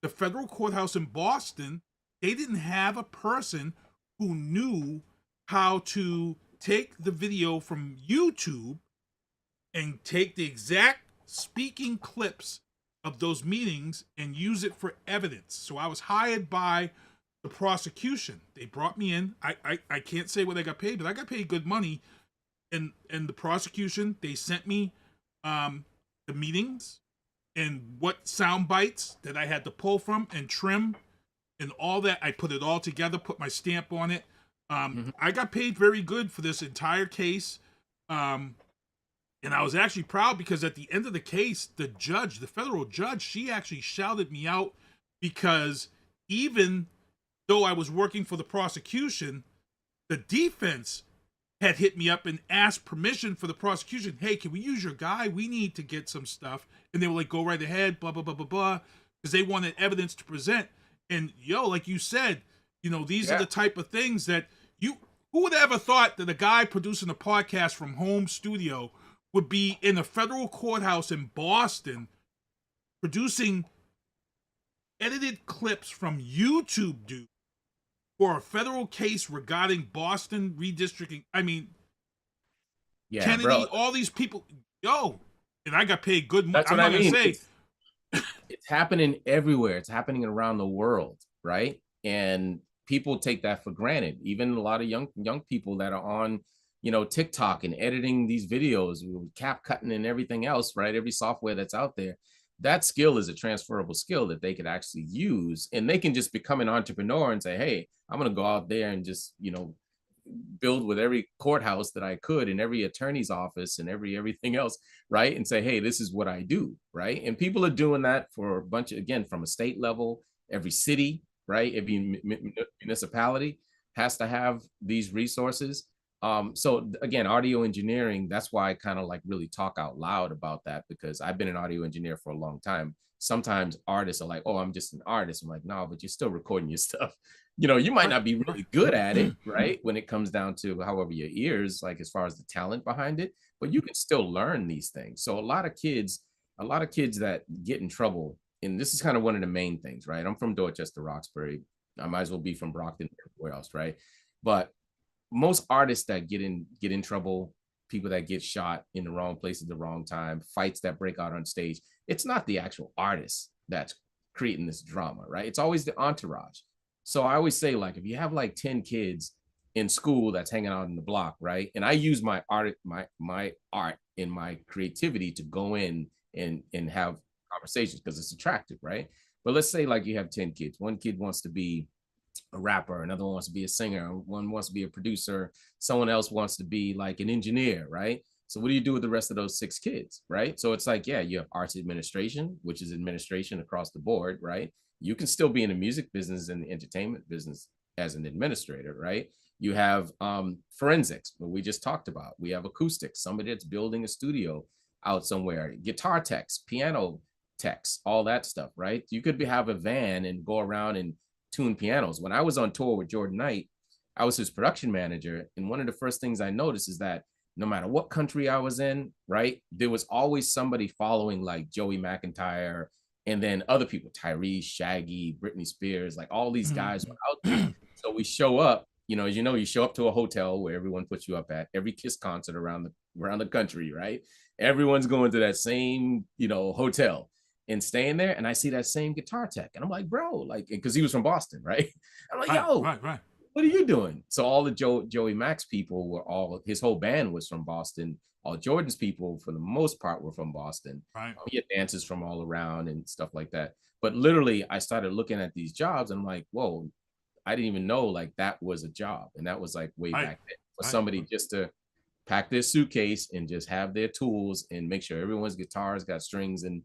the federal courthouse in Boston, they didn't have a person who knew how to take the video from YouTube and take the exact speaking clips of those meetings and use it for evidence. So I was hired by the prosecution. They brought me in. I can't say what I got paid, but I got paid good money. And the prosecution, they sent me the meetings and what sound bites that I had to pull from and trim and all that. I put it all together, put my stamp on it. I got paid very good for this entire case. And I was actually proud because at the end of the case, the federal judge, she actually shouted me out because even though I was working for the prosecution, the defense had hit me up and asked permission for the prosecution. Hey, can we use your guy? We need to get some stuff. And they were like, go right ahead, blah, blah, blah, blah, blah, because they wanted evidence to present. And like you said, these are the type of things that who would have ever thought that a guy producing a podcast from home studio would be in a federal courthouse in Boston producing edited clips from YouTube, dude, for a federal case regarding Boston redistricting. I mean, Kennedy, bro. All these people, and I got paid good money. That's what I mean. It's happening everywhere. It's happening around the world, right? And people take that for granted. Even a lot of young people that are on TikTok and editing these videos, cap cutting and everything else, right? Every software that's out there, that skill is a transferable skill that they could actually use, and they can just become an entrepreneur and say, hey, I'm going to go out there and just, build with every courthouse that I could and every attorney's office and everything else, right? And say, hey, this is what I do, right? And people are doing that for a bunch of, again, from a state level, every city, right? Every municipality has to have these resources. So again, audio engineering, that's why I kind of like really talk out loud about that, because I've been an audio engineer for a long time. Sometimes artists are like, oh, I'm just an artist. I'm like, no, but you're still recording your stuff. You might not be really good at it, right? When it comes down to however your ears, like as far as the talent behind it, but you can still learn these things. So a lot of kids that get in trouble, and this is kind of one of the main things, right? I'm from Dorchester, Roxbury. I might as well be from Brockton, everywhere else, right? But most artists that get in trouble, people that get shot in the wrong place at the wrong time, fights that break out on stage, it's not the actual artist that's creating this drama, right? It's always the entourage. So I always say, like, if you have like 10 kids in school that's hanging out in the block, right? And I use my art, my art and my creativity to go in and have conversations because it's attractive, right? But let's say like you have 10 kids. One kid wants to be a rapper, another one wants to be a singer, one wants to be a producer, someone else wants to be like an engineer, right? So what do you do with the rest of those 6 kids, right? So it's like, yeah, you have arts administration, which is administration across the board, right? You can still be in the music business and the entertainment business as an administrator, right? You have forensics, what we just talked about. We have acoustics, somebody that's building a studio out somewhere, guitar techs, piano techs, all that stuff, right? You could have a van and go around and tune pianos. When I was on tour with Jordan Knight, I was his production manager. And one of the first things I noticed is that no matter what country I was in, right, there was always somebody following like Joey McIntyre, and then other people, Tyrese, Shaggy, Britney Spears, like all these guys were out there. So we show up, as you show up to a hotel where everyone puts you up at, every Kiss concert around the country, right? Everyone's going to that same, hotel and staying there. And I see that same guitar tech. And I'm like, bro, like, because he was from Boston, right? I'm like, yo, right. What are you doing? So all the Joey Max people his whole band was from Boston. All Jordan's people, for the most part, were from Boston. Right. He had dancers from all around and stuff like that. But literally, I started looking at these jobs and I'm like, whoa, I didn't even know like that was a job. And that was like way back then. For somebody just to pack their suitcase and just have their tools and make sure everyone's guitars got strings and,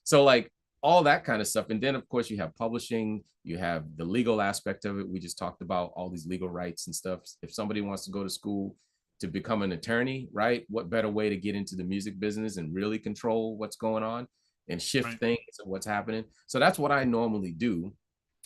so like all that kind of stuff. And then of course you have publishing, you have the legal aspect of it. We just talked about all these legal rights and stuff. If somebody wants to go to school to become an attorney, right? What better way to get into the music business and really control what's going on and shift things and what's happening? So that's what I normally do.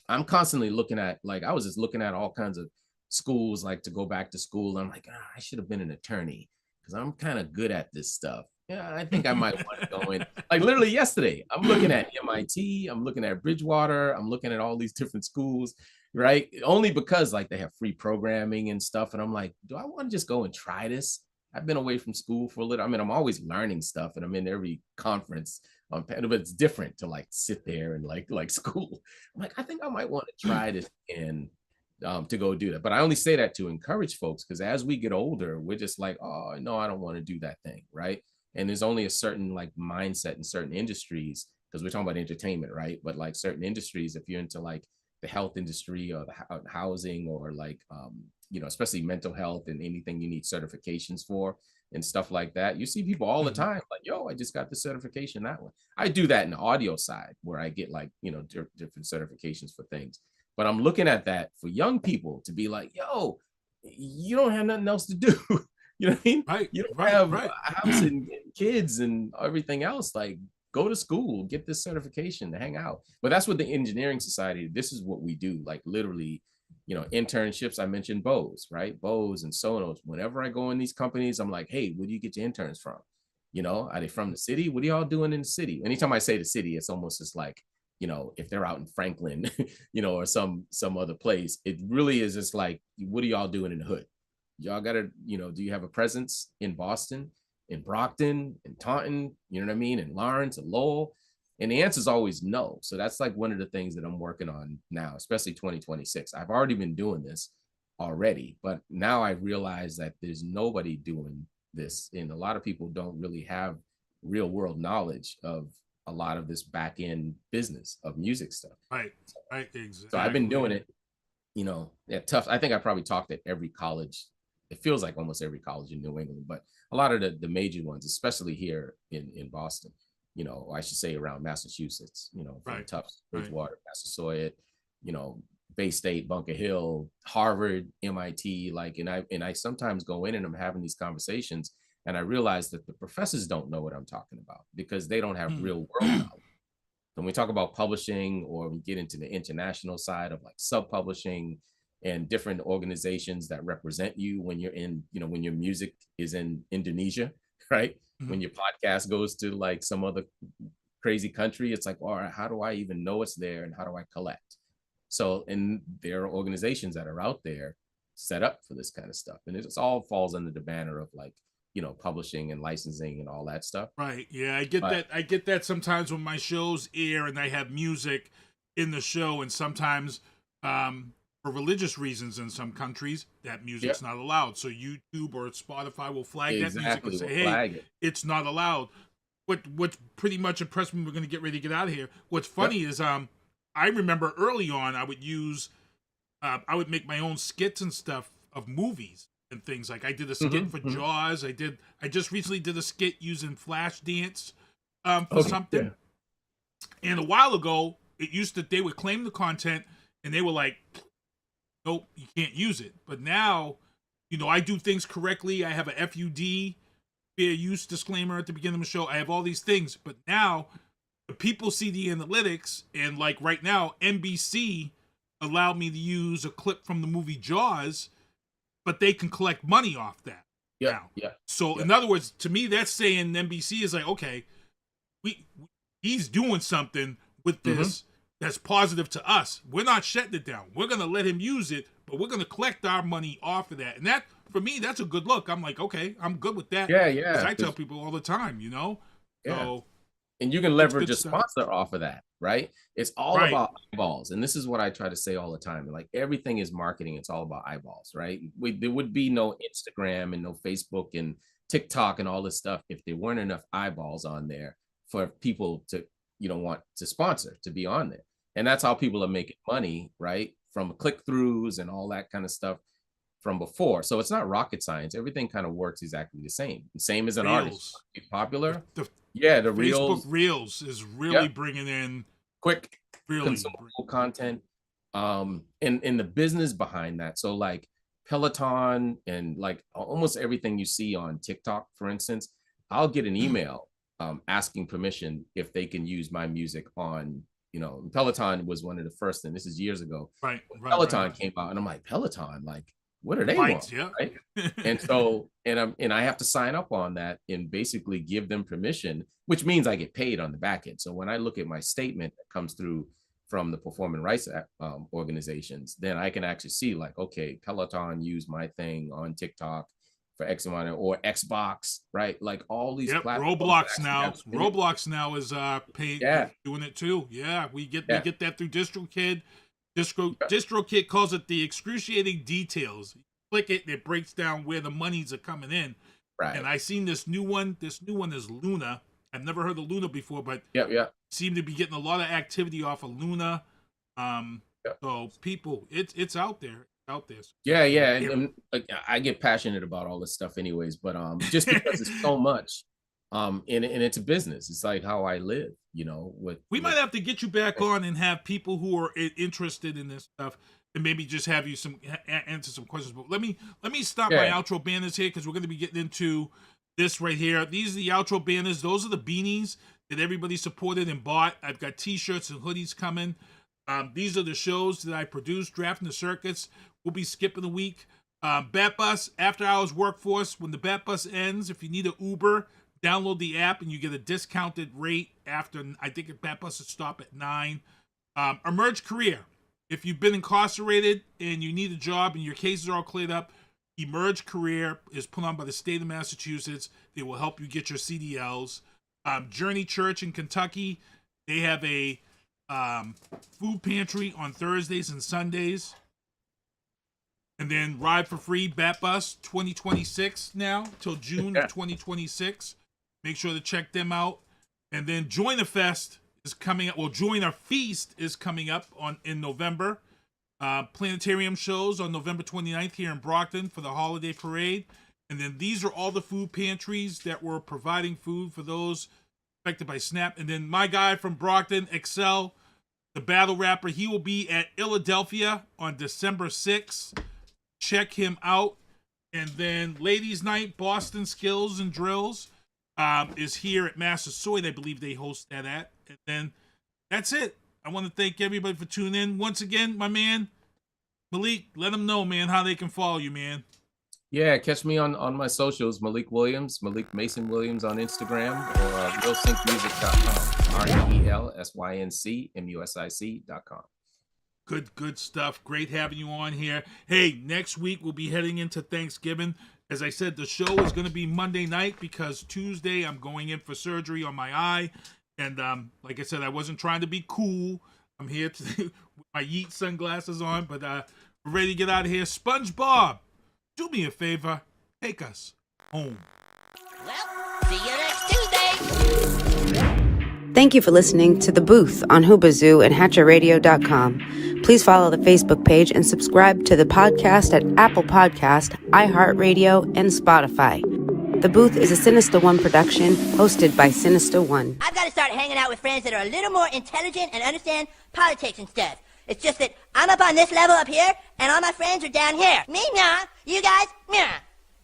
I'm constantly looking at, like, I was just looking at all kinds of schools, like to go back to school. I'm like, I should have been an attorney because I'm kind of good at this stuff. Yeah, I think I might want to go in. Like literally yesterday, I'm looking at MIT, I'm looking at Bridgewater, I'm looking at all these different schools, right? Only because like they have free programming and stuff. And I'm like, do I want to just go and try this? I've been away from school for a little. I mean, I'm always learning stuff and I'm in every conference on, but it's different to like sit there and like school. I'm like, I think I might want to try this and to go do that. But I only say that to encourage folks, because as we get older, we're just like, oh no, I don't want to do that thing, right? And there's only a certain like mindset in certain industries, because we're talking about entertainment, right? But like certain industries, if you're into like the health industry or the housing or like, you know, especially mental health and anything you need certifications for and stuff like that, you see people all the time like, yo, I just got the certification that one. I do that in the audio side where I get like, you know, different certifications for things. But I'm looking at that for young people to be like, yo, you don't have nothing else to do. You know what I mean? Right. You don't have a house and kids and everything else. Like, go to school, get this certification to hang out. But that's what the engineering society, this is what we do. Like literally, you know, internships. I mentioned Bose, right? Bose and Sonos. Whenever I go in these companies, I'm like, hey, where do you get your interns from? You know, are they from the city? What are y'all doing in the city? Anytime I say the city, it's almost just like, you know, if they're out in Franklin, you know, or some other place, it really is just like, what are y'all doing in the hood? Y'all gotta, you know, do you have a presence in Boston, in Brockton, in Taunton, you know what I mean, in Lawrence, and Lowell? And the answer is always no. So that's like one of the things that I'm working on now, especially 2026. I've already been doing this already, but now I realize that there's nobody doing this, and a lot of people don't really have real world knowledge of a lot of this back end business of music stuff. Right, exactly. So I've been doing it, you know, tough. I think I probably talked at every college. It feels like almost every college in New England, but a lot of the major ones, especially here in Boston, you know, I should say around Massachusetts, you know, from Tufts, Bridgewater, Massasoit, you know, Bay State, Bunker Hill, Harvard, MIT, like, and I sometimes go in and I'm having these conversations and I realize that the professors don't know what I'm talking about because they don't have real world knowledge. When we talk about publishing, or we get into the international side of like sub-publishing and different organizations that represent you when you're in, you know, when your music is in Indonesia, right? When your podcast goes to like some other crazy country, it's like, all right, how do I even know it's there and how do I collect? So, and there are organizations that are out there set up for this kind of stuff. And it all falls under the banner of like, you know, publishing and licensing and all that stuff. Right. Yeah, I get that. I get that sometimes when my shows air and I have music in the show, and sometimes for religious reasons in some countries, that music's not allowed. So YouTube or Spotify will flag that music and say, hey, it's not allowed. What's pretty much impressed me, we're going to get ready to get out of here. What's funny is I remember early on I would make my own skits and stuff of movies and things. Like I did a skit for Jaws. I just recently did a skit using Flash Dance for something. Yeah. And a while ago, they would claim the content and they were like, nope, you can't use it. But now, you know, I do things correctly. I have a FUD, fair use disclaimer at the beginning of the show. I have all these things. But now the people see the analytics, and like right now, NBC allowed me to use a clip from the movie Jaws, but they can collect money off that. So in other words, to me, that's saying NBC is like, okay, he's doing something with this that's positive to us. We're not shutting it down. We're going to let him use it, but we're going to collect our money off of that. And that, for me, that's a good look. I'm like, okay, I'm good with that. Yeah. Because I tell people all the time, you know? Yeah. So, and you can leverage a sponsor off of that, right? It's all about eyeballs. And this is what I try to say all the time. Like everything is marketing. It's all about eyeballs, right? There would be no Instagram and no Facebook and TikTok and all this stuff if there weren't enough eyeballs on there for people to, you know, want to sponsor, to be on there. And that's how people are making money, right? From click-throughs and all that kind of stuff from before. So it's not rocket science. Everything kind of works exactly the same. Same as an artist. Be popular. Yeah, the Facebook Reels is really bringing in quick, really consumable content. In the business behind that. So like Peloton and like almost everything you see on TikTok, for instance, I'll get an email asking permission if they can use my music on, Peloton was one of the first, and this is years ago. Right. Peloton came out, and I'm like, Peloton, like, what are they want? Yeah. Right. And so, and I have to sign up on that and basically give them permission, which means I get paid on the back end. So when I look at my statement that comes through from the performing rights organizations, then I can actually see like, okay, Peloton used my thing on TikTok for X amount or Xbox, right? Like all these platforms. Roblox now is paying, doing it too. Yeah, we get that through DistroKid. DistroKid calls it the excruciating details. You click it, and it breaks down where the monies are coming in. Right. And I seen this new one. This new one is Luna. I've never heard of Luna before, but seem to be getting a lot of activity off of Luna. So people, it's out there. Yeah. And like, I get passionate about all this stuff anyways, but just because it's so much, and it's a business. It's like how I live, we might have to get you back on and have people who are interested in this stuff and maybe just have you answer some questions. But let me stop my outro banners here, because we're going to be getting into this right here. These are the outro banners. Those are the beanies that everybody supported and bought. I've got t-shirts and hoodies coming. These are the shows that I produce, Drafting the Circuits. We'll be skipping a week. Bat Bus, After Hours Workforce. When the Bat Bus ends, if you need an Uber, download the app and you get a discounted rate after, I think Bat Buses stop at 9. Emerge Career. If you've been incarcerated and you need a job and your cases are all cleared up, Emerge Career is put on by the state of Massachusetts. They will help you get your CDLs. Journey Church in Kentucky, they have a food pantry on Thursdays and Sundays. And then Ride for Free, Bat Bus 2026 now, till June of 2026. Make sure to check them out. And then Join a Fest is coming up. Well, Join a Feast is coming up in November. Planetarium shows on November 29th here in Brockton for the holiday parade. And then these are all the food pantries that were providing food for those affected by SNAP. And then my guy from Brockton, Excel, the battle rapper, he will be at Philadelphia on December 6th. Check him out. And then Ladies Night, Boston Skills and Drills is here at Massasoit. I believe they host that at. And then that's it. I want to thank everybody for tuning in. Once again, my man, Malik, let them know, man, how they can follow you, man. Yeah, catch me on my socials, Malik Williams, Malik Mason Williams on Instagram, or realsyncmusic.com, RELSYNCMUSIC.com. Good stuff. Great having you on here. Hey, next week we'll be heading into Thanksgiving. As I said, the show is going to be Monday night because Tuesday I'm going in for surgery on my eye. And like I said, I wasn't trying to be cool. I'm here with my Yeet sunglasses on, but we're ready to get out of here. SpongeBob, do me a favor. Take us home. Well, see you next Tuesday. Thank you for listening to The Booth on Hoobazoo and HatcherRadio.com. Please follow the Facebook page and subscribe to the podcast at Apple Podcast, iHeartRadio, and Spotify. The Booth is a Sinister One production hosted by Sinister One. I've got to start hanging out with friends that are a little more intelligent and understand politics and stuff. It's just that I'm up on this level up here, and all my friends are down here. Me, nah. You guys, nah.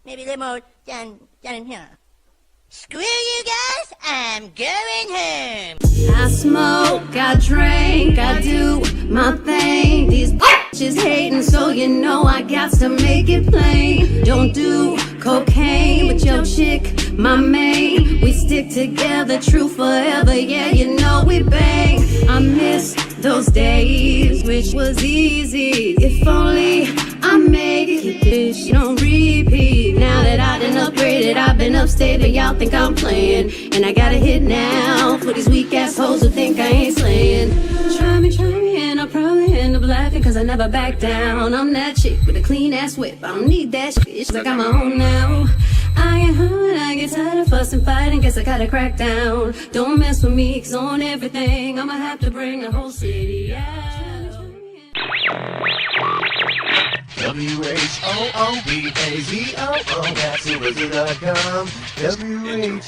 Maybe a little more down in here. Screw you guys, I'm going home. I smoke, I drink, I do my thing. These bitches hating, so you know I got to make it plain. Don't do cocaine with your chick, my main. We stick together, true forever, yeah, you know we bang. I miss those days, which was easy. If only I made it, keep this shit on repeat. Now that I done upgraded, I've been upstate, but y'all think I'm playing. And I got a hit now for these weak assholes who think I ain't slaying. Try me, and I'll probably end up laughing, cause I never back down. I'm that chick with a clean ass whip, I don't need that shit, it's like I'm my own now. I get hurt, I get tired of fussing, fighting, guess I gotta crack down. Don't mess with me, cause on everything I'ma have to bring the whole city out. WHOOBAZOO, that's whoobazoo.com. Enter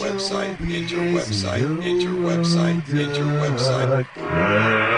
website, enter website, enter website, enter website.